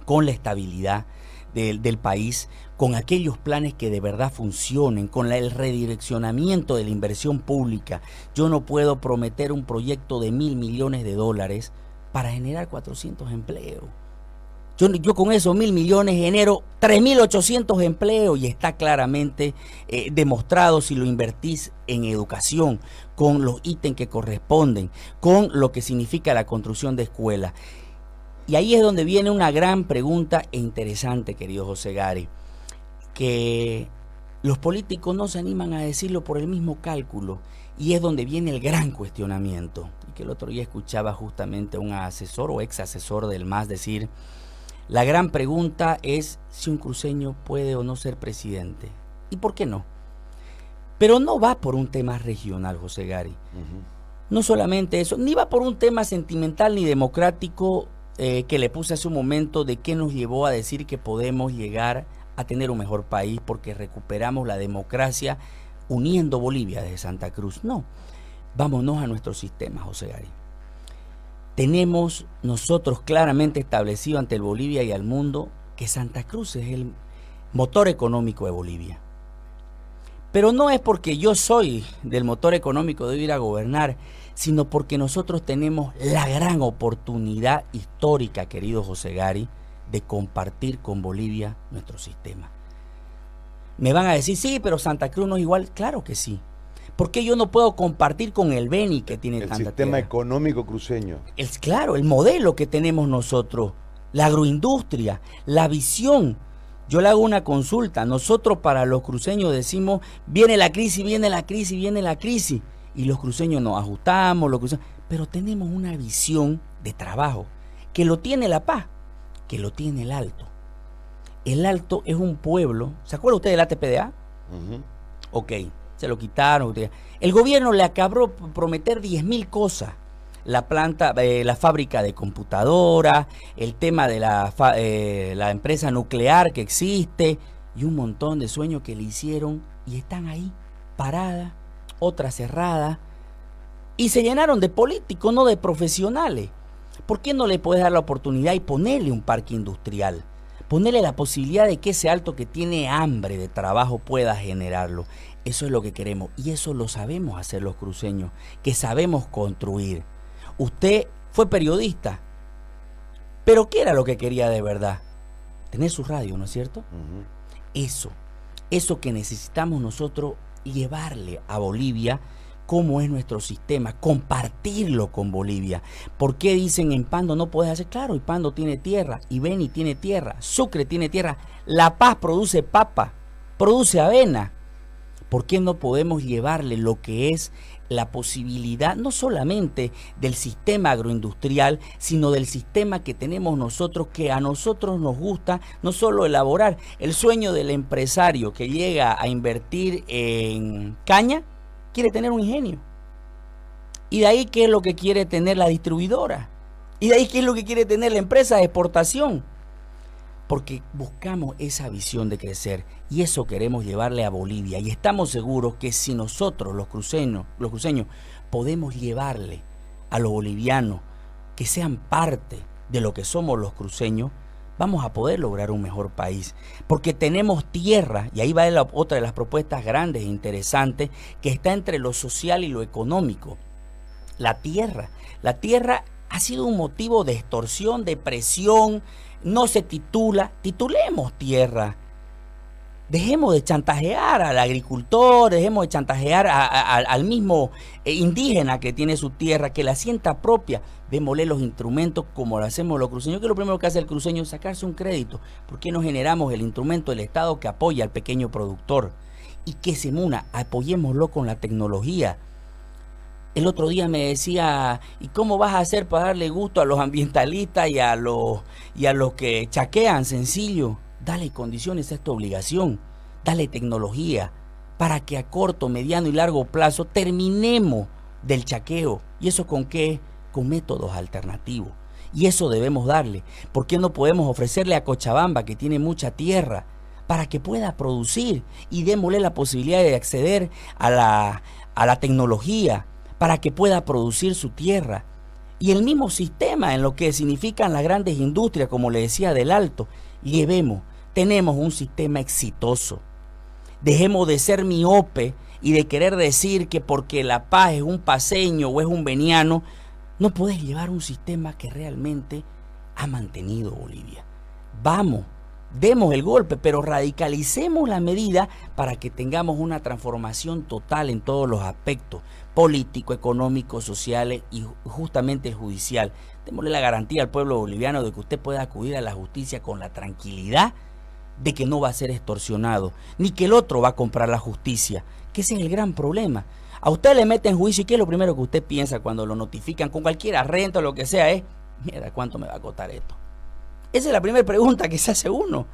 con la estabilidad del país, con aquellos planes que de verdad funcionen, con el redireccionamiento de la inversión pública. Yo no puedo prometer un proyecto de $1.000 millones para generar 400 empleos. Yo con esos 1.000 millones genero 3.800 empleos, y está claramente demostrado si lo invertís en educación, con los ítems que corresponden, con lo que significa la construcción de escuelas. Y ahí es donde viene una gran pregunta e interesante, querido José Gary, que los políticos no se animan a decirlo por el mismo cálculo, y es donde viene el gran cuestionamiento. Y que el otro día escuchaba justamente a un asesor o ex asesor del MAS decir: La gran pregunta es si un cruceño puede o no ser presidente. ¿Y por qué no? Pero no va por un tema regional, José Gary. No solamente eso, ni va por un tema sentimental ni democrático que le puse hace un momento de qué nos llevó a decir que podemos llegar a tener un mejor país porque recuperamos la democracia uniendo Bolivia desde Santa Cruz. No, vámonos a nuestro sistema, José Gary. Tenemos nosotros claramente establecido ante el Bolivia y al mundo que Santa Cruz es el motor económico de Bolivia. Pero no es porque yo soy del motor económico de ir a gobernar, sino porque nosotros tenemos la gran oportunidad histórica, querido José Gary, de compartir con Bolivia nuestro sistema. Me van a decir, sí, pero Santa Cruz no es igual. Claro que sí. ¿Por qué yo no puedo compartir con el Beni que tiene tanta tierra? El sistema económico cruceño. Claro, el modelo que tenemos nosotros, la agroindustria, la visión. Yo le hago una consulta. Nosotros para los cruceños decimos, viene la crisis, viene la crisis, viene la crisis. Y los cruceños nos ajustamos, pero tenemos una visión de trabajo que lo tiene La Paz, que lo tiene el Alto. El Alto es un pueblo. ¿Se acuerda usted del ATPDA? Ok, se lo quitaron. El gobierno le acabó de prometer 10.000 cosas. La planta, la fábrica de computadoras, el tema de la empresa nuclear que existe y un montón de sueños que le hicieron y están ahí, paradas, otras cerradas. Y se llenaron de políticos, no de profesionales. ¿Por qué no le puedes dar la oportunidad y ponerle un parque industrial? Ponerle la posibilidad de que ese Alto que tiene hambre de trabajo pueda generarlo. Eso es lo que queremos y eso lo sabemos hacer los cruceños, que sabemos construir. Usted fue periodista, pero ¿qué era lo que quería de verdad? Tener su radio, ¿no es cierto? Eso que necesitamos nosotros llevarle a Bolivia, cómo es nuestro sistema, compartirlo con Bolivia. ¿Por qué dicen en Pando no puedes hacer? Claro, y Pando tiene tierra, y Beni tiene tierra, Sucre tiene tierra, La Paz produce papa, produce avena. ¿Por qué no podemos llevarle lo que es la posibilidad, no solamente del sistema agroindustrial, sino del sistema que tenemos nosotros, que a nosotros nos gusta no solo elaborar el sueño del empresario que llega a invertir en caña, quiere tener un ingenio. Y de ahí qué es lo que quiere tener la distribuidora. Y de ahí qué es lo que quiere tener la empresa de exportación. Porque buscamos esa visión de crecer y eso queremos llevarle a Bolivia. Y estamos seguros que si nosotros, los cruceños, podemos llevarle a los bolivianos que sean parte de lo que somos los cruceños, vamos a poder lograr un mejor país. Porque tenemos tierra, y ahí va otra de las propuestas grandes e interesantes, que está entre lo social y lo económico. La tierra ha sido un motivo de extorsión, de presión. No se titulemos tierra. Dejemos de chantajear al agricultor, dejemos de chantajear al mismo indígena que tiene su tierra, que la sienta propia. Démosle los instrumentos como lo hacemos los cruceños, que lo primero que hace el cruceño es sacarse un crédito. ¿Por qué no generamos el instrumento del Estado que apoya al pequeño productor? Y que se una, apoyémoslo con la tecnología. El otro día me decía, ¿y cómo vas a hacer para darle gusto a los ambientalistas y a los que chaquean? Sencillo, dale condiciones a esta obligación, dale tecnología para que a corto, mediano y largo plazo terminemos del chaqueo. ¿Y eso con qué? Con métodos alternativos. Y eso debemos darle. ¿Por qué no podemos ofrecerle a Cochabamba, que tiene mucha tierra, para que pueda producir y démosle la posibilidad de acceder a la tecnología, para que pueda producir su tierra? Y el mismo sistema en lo que significan las grandes industrias, como le decía, del Alto, tenemos un sistema exitoso. Dejemos de ser miope y de querer decir que porque La Paz es un paceño o es un beniano, no podés llevar un sistema que realmente ha mantenido Bolivia. Vamos, demos el golpe, pero radicalicemos la medida para que tengamos una transformación total en todos los aspectos, político, económico, sociales y justamente el judicial. Démosle la garantía al pueblo boliviano de que usted pueda acudir a la justicia con la tranquilidad de que no va a ser extorsionado, ni que el otro va a comprar la justicia, que ese es el gran problema. A usted le meten juicio y ¿qué es lo primero que usted piensa cuando lo notifican con cualquier renta o lo que sea? Mira, ¿cuánto me va a costar esto? Esa es la primera pregunta que se hace uno.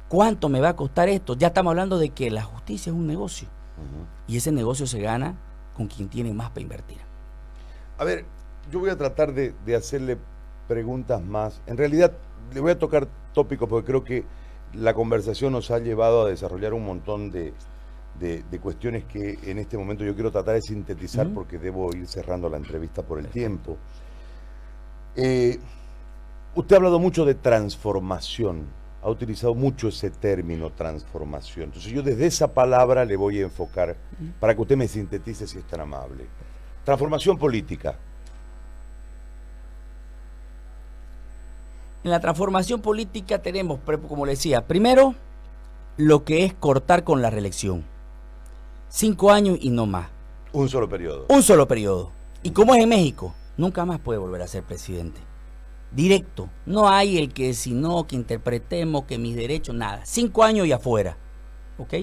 ¿Cuánto me va a costar esto? Ya estamos hablando de que la justicia es un negocio. Y ese negocio se gana con quien tiene más para invertir. A ver, yo voy a tratar de hacerle preguntas más. En realidad, le voy a tocar tópicos porque creo que la conversación nos ha llevado a desarrollar un montón de cuestiones que en este momento yo quiero tratar de sintetizar porque debo ir cerrando la entrevista por el tiempo. Usted ha hablado mucho de transformación, ha utilizado mucho ese término transformación. Entonces yo desde esa palabra le voy a enfocar para que usted me sintetice si es tan amable. Transformación política. En la transformación política tenemos, como le decía, primero lo que es cortar con la reelección. 5 años y no más. Un solo periodo. Un solo periodo. Y como es en México, nunca más puede volver a ser presidente. Directo. No hay el que si no, que interpretemos, que mis derechos, nada. 5 años y afuera. ¿Ok?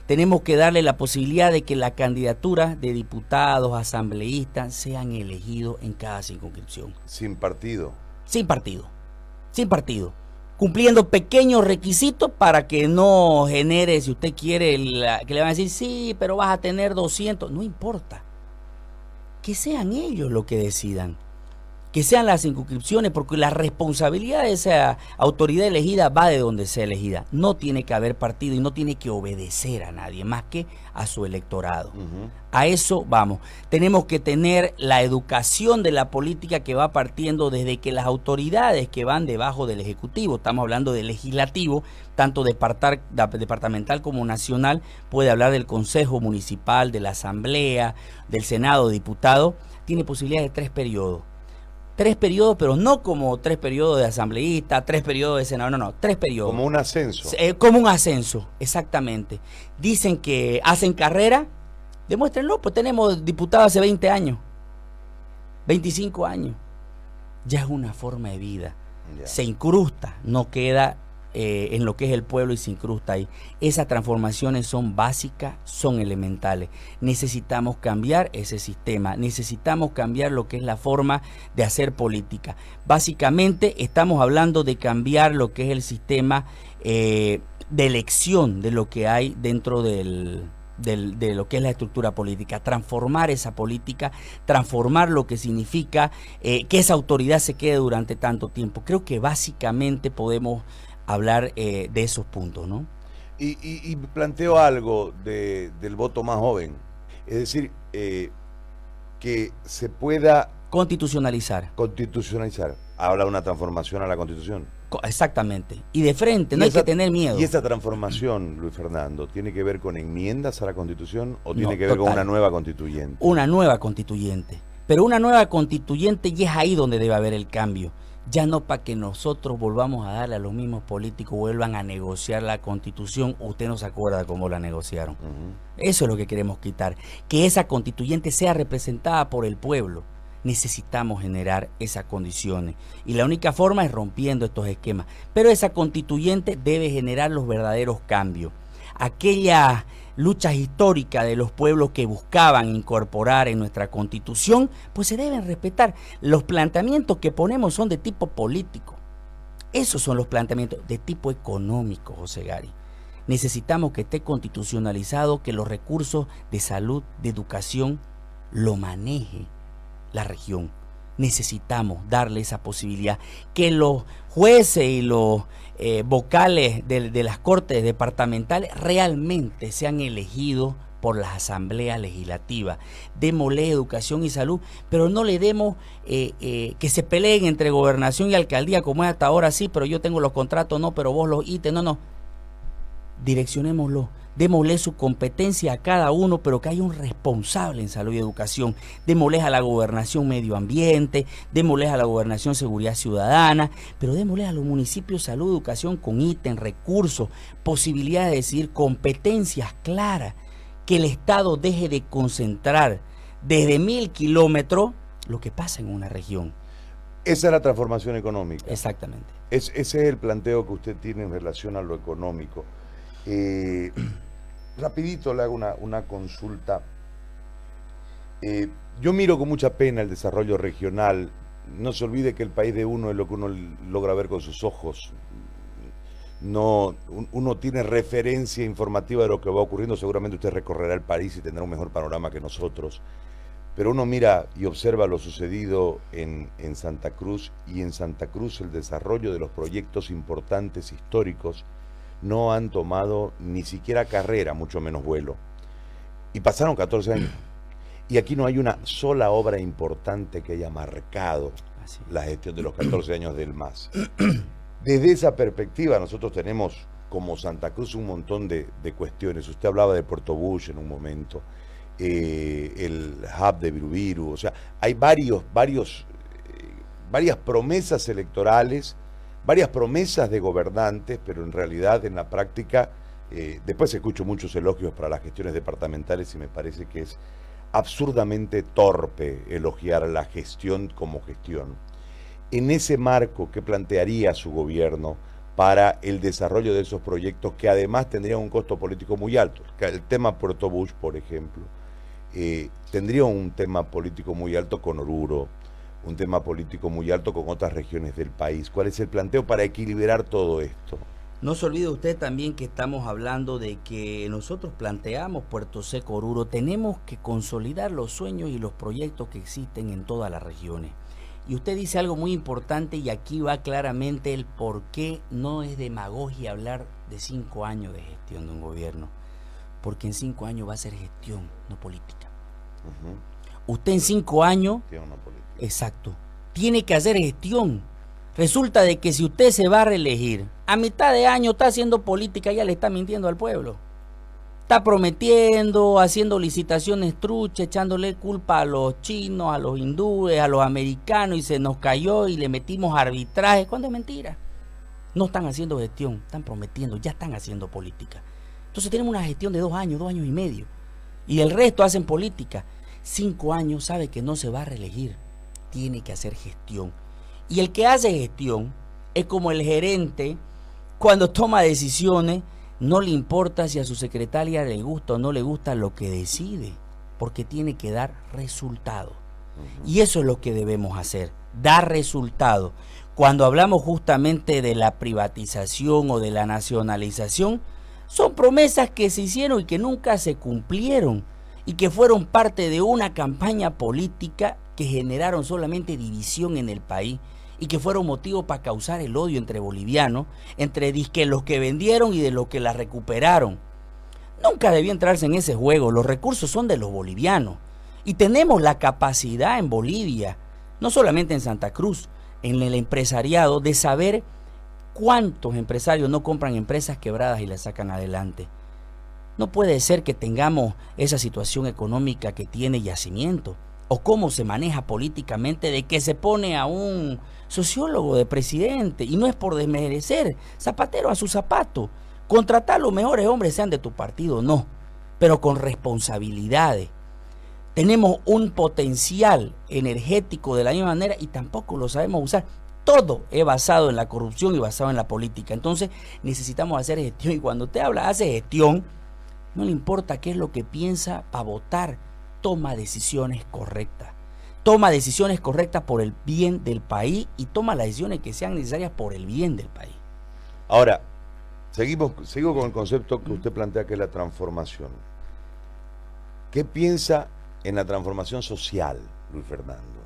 Tenemos que darle la posibilidad de que la candidatura de diputados, asambleístas, sean elegidos en cada circunscripción. Sin partido. Sin partido. Sin partido. Cumpliendo pequeños requisitos para que no genere, si usted quiere, que le van a decir, sí, pero vas a tener 200. No importa. Que sean ellos los que decidan. Que sean las circunscripciones, porque la responsabilidad de esa autoridad elegida va de donde sea elegida. No tiene que haber partido y no tiene que obedecer a nadie más que a su electorado. A eso vamos. Tenemos que tener la educación de la política que va partiendo desde que las autoridades que van debajo del Ejecutivo, estamos hablando del Legislativo, tanto departamental como nacional, puede hablar del Consejo Municipal, de la Asamblea, del Senado, diputado, tiene posibilidad de 3 periodos. 3 periodos, pero no como 3 periodos de asambleísta, 3 periodos de senador, no, 3 periodos. Como un ascenso. Como un ascenso, exactamente. Dicen que hacen carrera, demuéstrenlo, pues tenemos diputados hace 20 años, 25 años. Ya es una forma de vida. Ya. Se incrusta, no queda en lo que es el pueblo y se incrusta ahí. Esas transformaciones son básicas, son elementales. Necesitamos cambiar ese sistema, necesitamos cambiar lo que es la forma de hacer política. Básicamente estamos hablando de cambiar lo que es el sistema de elección de lo que hay dentro de lo que es la estructura política, transformar esa política, transformar lo que significa que esa autoridad se quede durante tanto tiempo. Creo que básicamente podemos hablar de esos puntos, ¿no? Y planteo algo del voto más joven, es decir, que se pueda constitucionalizar. Habla de una transformación a la Constitución. Exactamente. Y de frente, no hay que tener miedo. ¿Y esa transformación, Luis Fernando, tiene que ver con enmiendas a la Constitución o tiene que ver total. con una nueva constituyente? Una nueva constituyente. Pero una nueva constituyente y es ahí donde debe haber el cambio. Ya no para que nosotros volvamos a darle a los mismos políticos, vuelvan a negociar la Constitución. Usted no se acuerda cómo la negociaron. Eso es lo que queremos quitar. Que esa constituyente sea representada por el pueblo. Necesitamos generar esas condiciones. Y la única forma es rompiendo estos esquemas. Pero esa constituyente debe generar los verdaderos cambios. Aquella luchas históricas de los pueblos que buscaban incorporar en nuestra Constitución, pues se deben respetar. Los planteamientos que ponemos son de tipo político. Esos son los planteamientos de tipo económico, José Gary. Necesitamos que esté constitucionalizado, que los recursos de salud, de educación, lo maneje la región. Necesitamos darle esa posibilidad, que los jueces y los vocales de las cortes departamentales realmente sean elegidos por las asambleas legislativas. Démosle educación y salud, pero no le demos que se peleen entre gobernación y alcaldía como es hasta ahora, sí, pero yo tengo los contratos, no, pero vos los ítems, no. Direccionémoslo. Démosle su competencia a cada uno, pero que haya un responsable en salud y educación. Démosle a la gobernación medio ambiente, démosle a la gobernación seguridad ciudadana, pero démosle a los municipios salud, educación con ítem, recursos, posibilidades de decidir, competencias claras, que el Estado deje de concentrar desde 1000 kilómetros lo que pasa en una región. Esa es la transformación económica. Exactamente. Ese es el planteo que usted tiene en relación a lo económico. Rapidito le hago una consulta. Yo miro con mucha pena el desarrollo regional no se olvide que el país de uno es lo que uno logra ver con sus ojos. No, uno tiene referencia informativa de lo que va ocurriendo, seguramente usted recorrerá el país y tendrá un mejor panorama que nosotros, pero uno mira y observa lo sucedido en Santa Cruz, y en Santa Cruz el desarrollo de los proyectos importantes históricos no han tomado ni siquiera carrera, mucho menos vuelo, y pasaron 14 años, y aquí no hay una sola obra importante que haya marcado la gestión de los 14 años del MAS. Desde esa perspectiva nosotros tenemos como Santa Cruz un montón de cuestiones. Usted hablaba de Puerto Bush en un momento, el hub de Virubiru, o sea, hay varias promesas electorales, varias promesas de gobernantes, pero en realidad en la práctica, después escucho muchos elogios para las gestiones departamentales y me parece que es absurdamente torpe elogiar la gestión como gestión. En ese marco, ¿qué plantearía su gobierno para el desarrollo de esos proyectos que además tendrían un costo político muy alto? El tema Puerto Bush, por ejemplo, tendría un tema político muy alto con Oruro, un tema político muy alto con otras regiones del país. ¿Cuál es el planteo para equilibrar todo esto? No se olvide usted también que estamos hablando de que nosotros planteamos Puerto Seco, Oruro. Tenemos que consolidar los sueños y los proyectos que existen en todas las regiones. Y usted dice algo muy importante, y aquí va claramente el por qué no es demagogia hablar de 5 años de gestión de un gobierno. Porque en 5 años va a ser gestión, no política. Usted en 5 años, exacto, tiene que hacer gestión. Resulta de que si usted se va a reelegir, a mitad de año está haciendo política, ya le está mintiendo al pueblo. Está prometiendo, haciendo licitaciones truchas, echándole culpa a los chinos, a los hindúes, a los americanos, y se nos cayó y le metimos arbitraje. ¿Cuándo es mentira? No están haciendo gestión, están prometiendo, ya están haciendo política. Entonces tenemos una gestión de 2 años, 2 años y medio. Y el resto hacen política. 5 años sabe que no se va a reelegir. Tiene que hacer gestión. Y el que hace gestión es como el gerente cuando toma decisiones. No le importa si a su secretaria le gusta o no le gusta lo que decide, porque tiene que dar resultado. Y eso es lo que debemos hacer, dar resultado. Cuando hablamos justamente de la privatización o de la nacionalización, son promesas que se hicieron y que nunca se cumplieron, y que fueron parte de una campaña política que generaron solamente división en el país, y que fueron motivo para causar el odio entre bolivianos, entre disque los que vendieron y de los que la recuperaron. Nunca debía entrarse en ese juego. Los recursos son de los bolivianos, y tenemos la capacidad en Bolivia, no solamente en Santa Cruz, en el empresariado, de saber cuántos empresarios no compran empresas quebradas y las sacan adelante. No puede ser que tengamos esa situación económica que tiene Yacimiento, o cómo se maneja políticamente, de que se pone a un sociólogo de presidente, y no es por desmerecer, zapatero a su zapato, contratar los mejores hombres, sean de tu partido o no, pero con responsabilidades. Tenemos un potencial energético de la misma manera y tampoco lo sabemos usar. Todo es basado en la corrupción y basado en la política. Entonces necesitamos hacer gestión, y cuando usted habla, hace gestión, no le importa qué es lo que piensa para votar, toma decisiones correctas. Toma decisiones correctas por el bien del país, y toma las decisiones que sean necesarias por el bien del país. Ahora, sigo con el concepto que usted plantea, que es la transformación. ¿Qué piensa en la transformación social, Luis Fernando?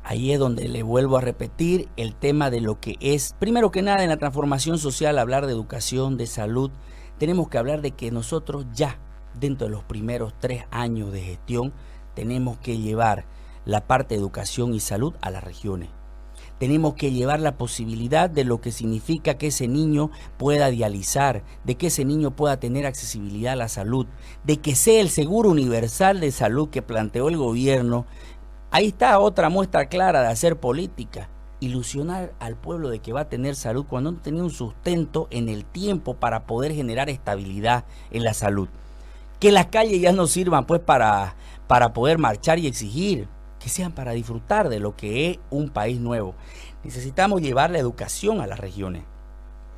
Ahí es donde le vuelvo a repetir el tema de lo que es, primero que nada, en la transformación social, hablar de educación, de salud. Tenemos que hablar de que nosotros ya, dentro de los primeros 3 años de gestión, tenemos que llevar la parte de educación y salud a las regiones. Tenemos que llevar la posibilidad de lo que significa que ese niño pueda dializar, de que ese niño pueda tener accesibilidad a la salud, de que sea el seguro universal de salud que planteó el gobierno. Ahí está otra muestra clara de hacer política. Ilusionar al pueblo de que va a tener salud cuando no tenía un sustento en el tiempo para poder generar estabilidad en la salud. Que las calles ya no sirvan pues para poder marchar y exigir, que sean para disfrutar de lo que es un país nuevo. Necesitamos llevar la educación a las regiones,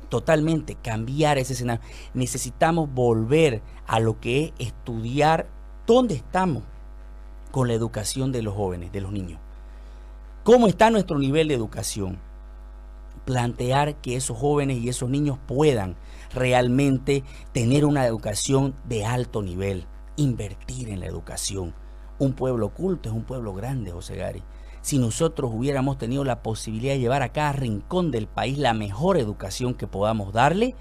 totalmente cambiar ese escenario. Necesitamos volver a lo que es estudiar dónde estamos con la educación de los jóvenes, de los niños. ¿Cómo está nuestro nivel de educación? Plantear que esos jóvenes y esos niños puedan realmente tener una educación de alto nivel, invertir en la educación. Un pueblo culto es un pueblo grande, José Gary. Si nosotros hubiéramos tenido la posibilidad de llevar a cada rincón del país la mejor educación que podamos darle,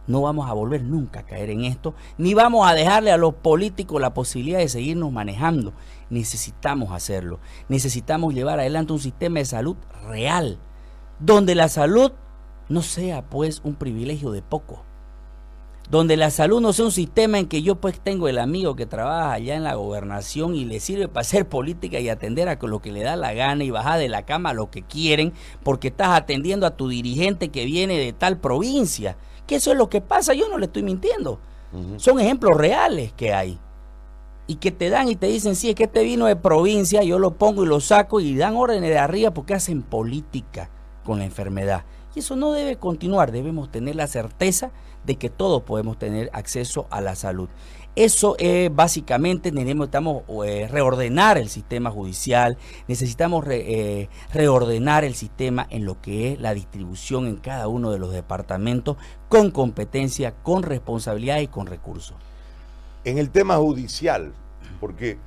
no vamos a volver nunca a caer en esto, ni vamos a dejarle a los políticos la posibilidad de seguirnos manejando. Necesitamos hacerlo. Necesitamos llevar adelante un sistema de salud real, donde la salud no sea pues un privilegio de pocos, donde la salud no sea un sistema en que yo pues tengo el amigo que trabaja allá en la gobernación y le sirve para hacer política y atender a lo que le da la gana y bajar de la cama a lo que quieren, porque estás atendiendo a tu dirigente que viene de tal provincia, que eso es lo que pasa, yo no le estoy mintiendo. Son ejemplos reales que hay y que te dan y te dicen, sí, es que este vino de provincia, yo lo pongo y lo saco, y dan órdenes de arriba porque hacen política con la enfermedad. Y eso no debe continuar, debemos tener la certeza de que todos podemos tener acceso a la salud. Eso básicamente necesitamos reordenar el sistema judicial, necesitamos reordenar el sistema en lo que es la distribución en cada uno de los departamentos, con competencia, con responsabilidad y con recursos. En el tema judicial, porque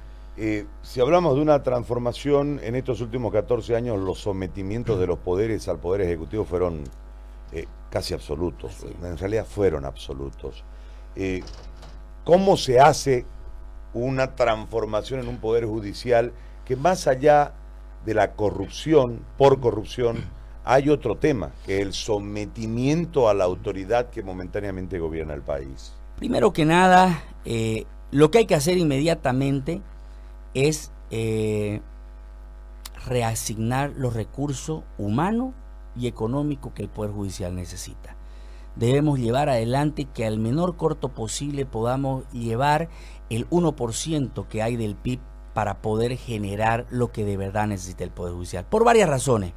si hablamos de una transformación en estos últimos 14 años, los sometimientos de los poderes al Poder Ejecutivo fueron casi absolutos, sí. En realidad fueron absolutos. ¿Cómo se hace una transformación en un Poder Judicial que más allá de la corrupción, por corrupción, hay otro tema, que es el sometimiento a la autoridad que momentáneamente gobierna el país? Primero que nada, lo que hay que hacer inmediatamente es reasignar los recursos humanos y económicos que el Poder Judicial necesita. Debemos llevar adelante que al menor corto posible podamos llevar el 1% que hay del PIB para poder generar lo que de verdad necesita el Poder Judicial. Por varias razones.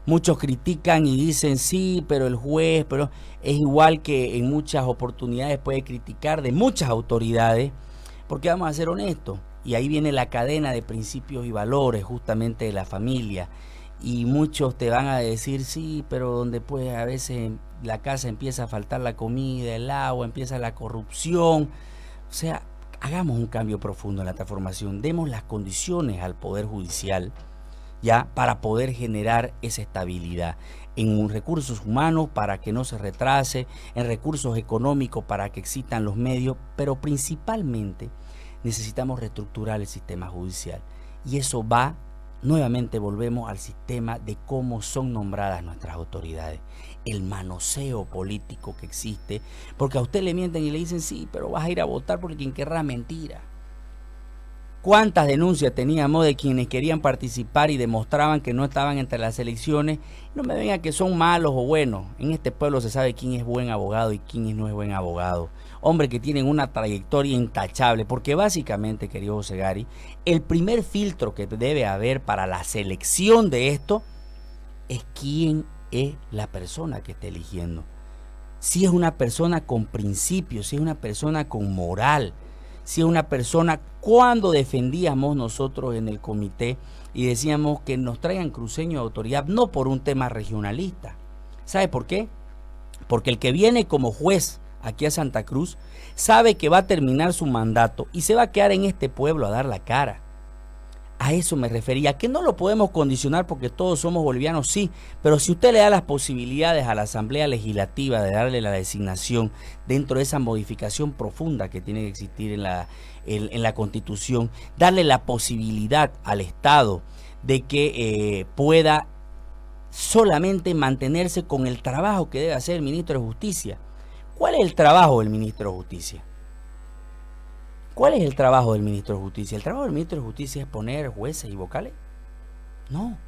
Muchos critican y dicen, sí, pero el juez, pero es igual que en muchas oportunidades puede criticar de muchas autoridades, porque vamos a ser honestos, y ahí viene la cadena de principios y valores justamente de la familia, y muchos te van a decir, sí, pero donde pues a veces la casa empieza a faltar la comida, el agua, empieza la corrupción. O sea, hagamos un cambio profundo en la transformación, demos las condiciones al Poder Judicial ya para poder generar esa estabilidad en recursos humanos para que no se retrase, en recursos económicos para que existan los medios, pero principalmente necesitamos reestructurar el sistema judicial, y eso va, nuevamente volvemos al sistema de cómo son nombradas nuestras autoridades, el manoseo político que existe, porque a usted le mienten y le dicen, sí, pero vas a ir a votar por quien querrá. Mentira. ¿Cuántas denuncias teníamos de quienes querían participar y demostraban que no estaban entre las elecciones? No me vengan que son malos o buenos. En este pueblo se sabe quién es buen abogado y quién no es buen abogado. Hombres que tienen una trayectoria intachable, porque básicamente, querido José Gary, el primer filtro que debe haber para la selección de esto es quién es la persona que está eligiendo. Si es una persona con principios, si es una persona con moral, si es una persona, cuando defendíamos nosotros en el comité y decíamos que nos traigan cruceños de autoridad, no por un tema regionalista. ¿Sabe por qué? Porque el que viene como juez aquí a Santa Cruz sabe que va a terminar su mandato y se va a quedar en este pueblo a dar la cara. A eso me refería, que no lo podemos condicionar porque todos somos bolivianos, sí, pero si usted le da las posibilidades a la Asamblea Legislativa de darle la designación dentro de esa modificación profunda que tiene que existir en la Constitución, darle la posibilidad al Estado de que pueda solamente mantenerse con el trabajo que debe hacer el ministro de Justicia. ¿Cuál es el trabajo del ministro de Justicia? ¿Cuál es el trabajo del ministro de Justicia? ¿El trabajo del ministro de Justicia es poner jueces y vocales? No.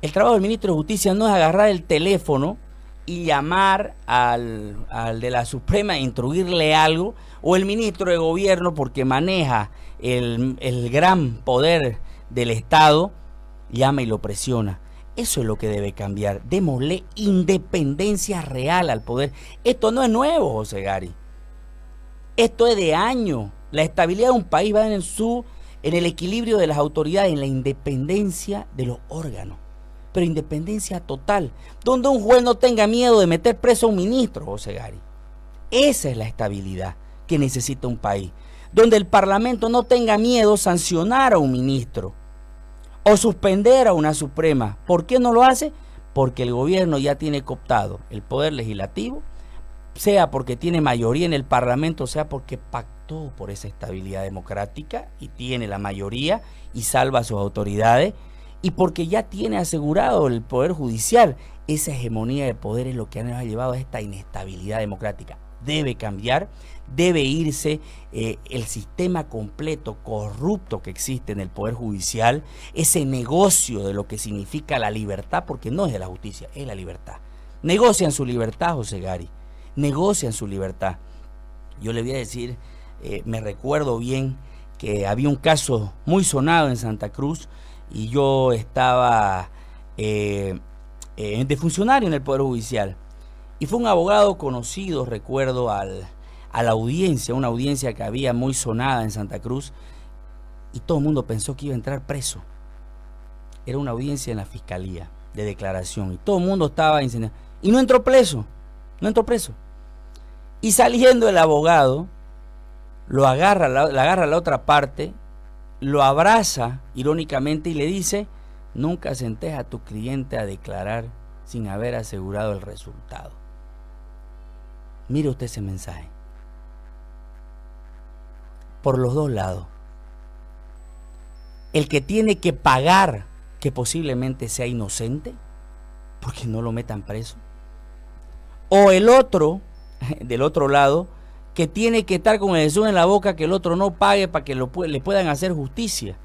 El trabajo del ministro de Justicia no es agarrar el teléfono y llamar al de la Suprema e instruirle algo, o el ministro de Gobierno, porque maneja el gran poder del Estado, llama y lo presiona. Eso es lo que debe cambiar. Démosle independencia real al poder. Esto no es nuevo, José Gary. Esto es de años. La estabilidad de un país va en su en el equilibrio de las autoridades, en la independencia de los órganos, pero independencia total, donde un juez no tenga miedo de meter preso a un ministro, José Gary. Esa es la estabilidad que necesita un país, donde el Parlamento no tenga miedo a sancionar a un ministro o suspender a una Suprema. ¿Por qué no lo hace? Porque el gobierno ya tiene cooptado el poder legislativo, sea porque tiene mayoría en el Parlamento, sea porque pactó por esa estabilidad democrática y tiene la mayoría y salva a sus autoridades, y porque ya tiene asegurado el Poder Judicial. Esa hegemonía de poder es lo que nos ha llevado a esta inestabilidad democrática. Debe cambiar, debe irse el sistema completo corrupto que existe en el Poder Judicial, ese negocio de lo que significa la libertad, porque no es de la justicia, es la libertad. Negocian su libertad, José Gary, negocian su libertad. Yo le voy a decir, me recuerdo bien que había un caso muy sonado en Santa Cruz y yo estaba de funcionario en el Poder Judicial. Y fue un abogado conocido, recuerdo, a la audiencia, una audiencia que había muy sonada en Santa Cruz, y todo el mundo pensó que iba a entrar preso. Era una audiencia en la fiscalía de declaración, y todo el mundo estaba incendiado. Y no entró preso, no entró preso. Y saliendo el abogado, lo agarra, la agarra a la otra parte, lo abraza irónicamente y le dice: nunca sentes a tu cliente a declarar sin haber asegurado el resultado. Mire usted ese mensaje. Por los dos lados. El que tiene que pagar que posiblemente sea inocente porque no lo metan preso. O el otro, del otro lado, que tiene que estar con el Jesús en la boca que el otro no pague para que le puedan hacer justicia.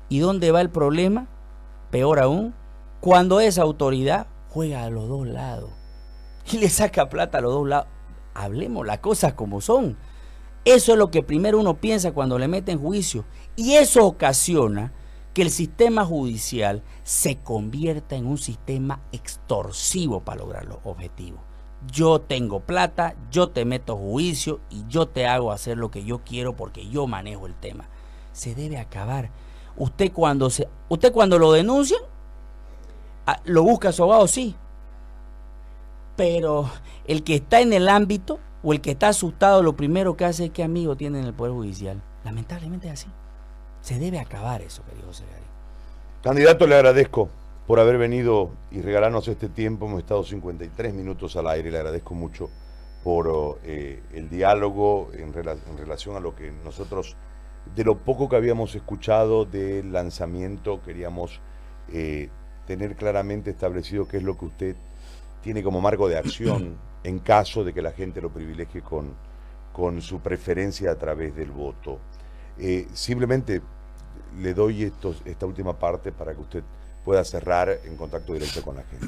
¿Y dónde va el problema? Peor aún, cuando esa autoridad juega a los dos lados y le saca plata a los dos lados. Hablemos las cosas como son. Eso es lo que primero uno piensa cuando le meten juicio, y eso ocasiona que el sistema judicial se convierta en un sistema extorsivo para lograr los objetivos. Yo tengo plata, yo te meto juicio y yo te hago hacer lo que yo quiero porque yo manejo el tema. Se debe acabar. Usted cuando lo denuncian, lo busca a su abogado, sí. Pero el que está en el ámbito o el que está asustado, lo primero que hace es qué amigo tiene en el Poder Judicial. Lamentablemente es así. Se debe acabar eso, querido José Gary. Candidato, le agradezco por haber venido y regalarnos este tiempo. Hemos estado 53 minutos al aire. Le agradezco mucho por el diálogo en relación a lo que nosotros, de lo poco que habíamos escuchado del lanzamiento, queríamos tener claramente establecido qué es lo que usted tiene como marco de acción en caso de que la gente lo privilegie con su preferencia a través del voto. Simplemente le doy esta última parte para que usted pueda cerrar en contacto directo con la gente.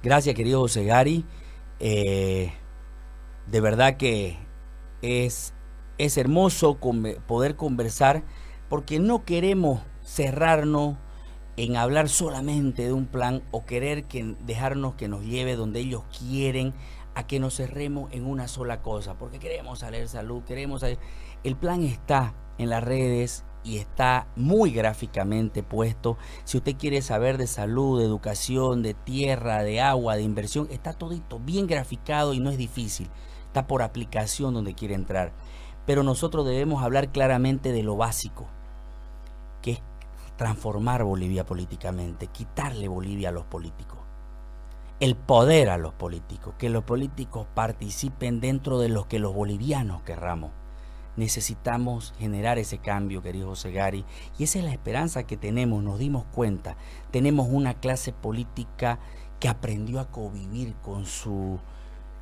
Gracias, querido José Gary. De verdad que es hermoso poder conversar, porque no queremos cerrarnos en hablar solamente de un plan o querer dejarnos que nos lleve donde ellos quieren, a que nos cerremos en una sola cosa, porque queremos salir salud, El plan está en las redes y está muy gráficamente puesto. Si usted quiere saber de salud, de educación, de tierra, de agua, de inversión, está todito bien graficado y no es difícil. Está por aplicación donde quiere entrar. Pero nosotros debemos hablar claramente de lo básico, que es transformar Bolivia políticamente, quitarle Bolivia a los políticos, el poder a los políticos, que los políticos participen dentro de lo que los bolivianos querramos. Necesitamos generar ese cambio, querido José Gary, y esa es la esperanza que tenemos. Nos dimos cuenta, tenemos una clase política que aprendió a convivir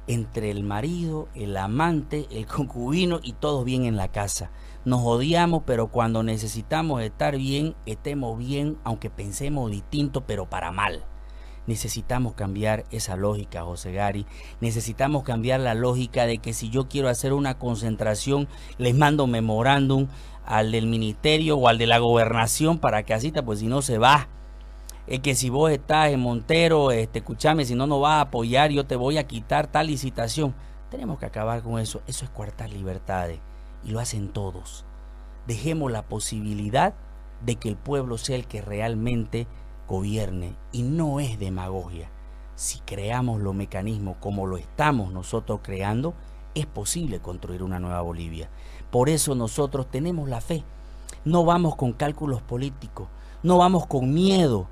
entre el marido, el amante, el concubino y todos bien en la casa. Nos odiamos, pero cuando necesitamos estar bien, estemos bien, aunque pensemos distinto, pero para mal. Necesitamos cambiar esa lógica, José Gary. Necesitamos cambiar la lógica de que si yo quiero hacer una concentración, les mando memorándum al del ministerio o al de la gobernación para que asista, pues si no se va. Es que si vos estás en Montero, escúchame, si no nos vas a apoyar, yo te voy a quitar tal licitación. Tenemos que acabar con eso. Eso es coartar libertades. y lo hacen todos. Dejemos la posibilidad de que el pueblo sea el que realmente gobierne, y no es demagogia. Si creamos los mecanismos como lo estamos nosotros creando, es posible construir una nueva Bolivia. Por eso nosotros tenemos la fe. No vamos con cálculos políticos, no vamos con miedo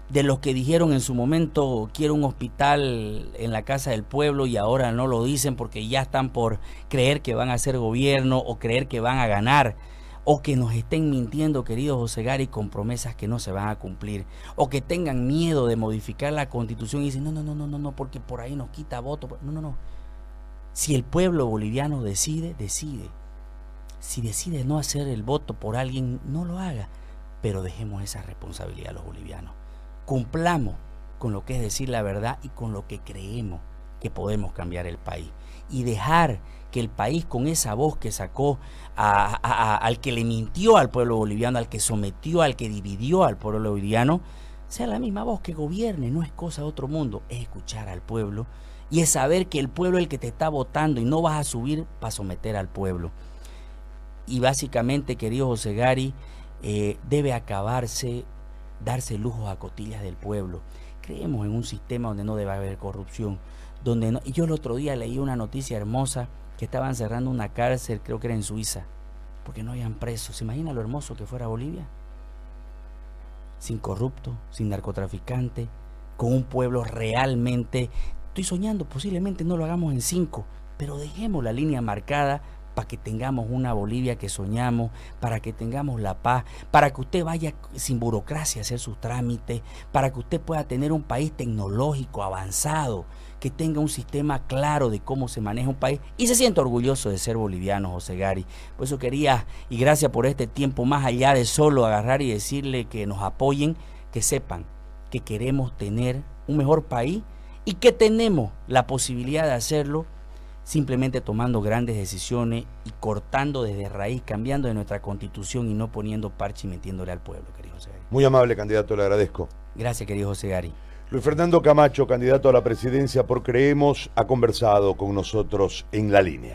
de los que dijeron en su momento quiero un hospital en la casa del pueblo y ahora no lo dicen porque ya están por creer que van a hacer gobierno o creer que van a ganar, o que nos estén mintiendo, querido José Gary, con promesas que no se van a cumplir, o que tengan miedo de modificar la Constitución y dicen no, porque por ahí nos quita voto. No. Si el pueblo boliviano decide. Si decide no hacer el voto por alguien, no lo haga, pero dejemos esa responsabilidad a los bolivianos. Cumplamos con lo que es decir la verdad y con lo que creemos que podemos cambiar el país, y dejar que el país, con esa voz que sacó al que le mintió al pueblo boliviano, al que sometió, al que dividió al pueblo boliviano, sea la misma voz que gobierne. No es cosa de otro mundo, es escuchar al pueblo y es saber que el pueblo es el que te está votando y no vas a subir para someter al pueblo. Y básicamente, querido José Gary, debe acabarse darse lujos a cotillas del pueblo. Creemos en un sistema donde no debe haber corrupción, donde no. Y yo el otro día leí una noticia hermosa que estaban cerrando una cárcel, creo que era en Suiza, porque no habían presos. ¿Se imagina lo hermoso que fuera Bolivia? Sin corrupto, sin narcotraficante, con un pueblo realmente. Estoy soñando, posiblemente no lo hagamos en 5, pero dejemos la línea marcada para que tengamos una Bolivia que soñamos, para que tengamos la paz, para que usted vaya sin burocracia a hacer sus trámites, para que usted pueda tener un país tecnológico, avanzado, que tenga un sistema claro de cómo se maneja un país y se sienta orgulloso de ser boliviano, José Gary. Por eso quería, y gracias por este tiempo, más allá de solo agarrar y decirle que nos apoyen, que sepan que queremos tener un mejor país y que tenemos la posibilidad de hacerlo simplemente tomando grandes decisiones y cortando desde raíz, cambiando de nuestra Constitución y no poniendo parche y metiéndole al pueblo, querido José Gary. Muy amable, candidato, le agradezco. Gracias, querido José Gary. Luis Fernando Camacho, candidato a la presidencia por Creemos, ha conversado con nosotros en La Línea.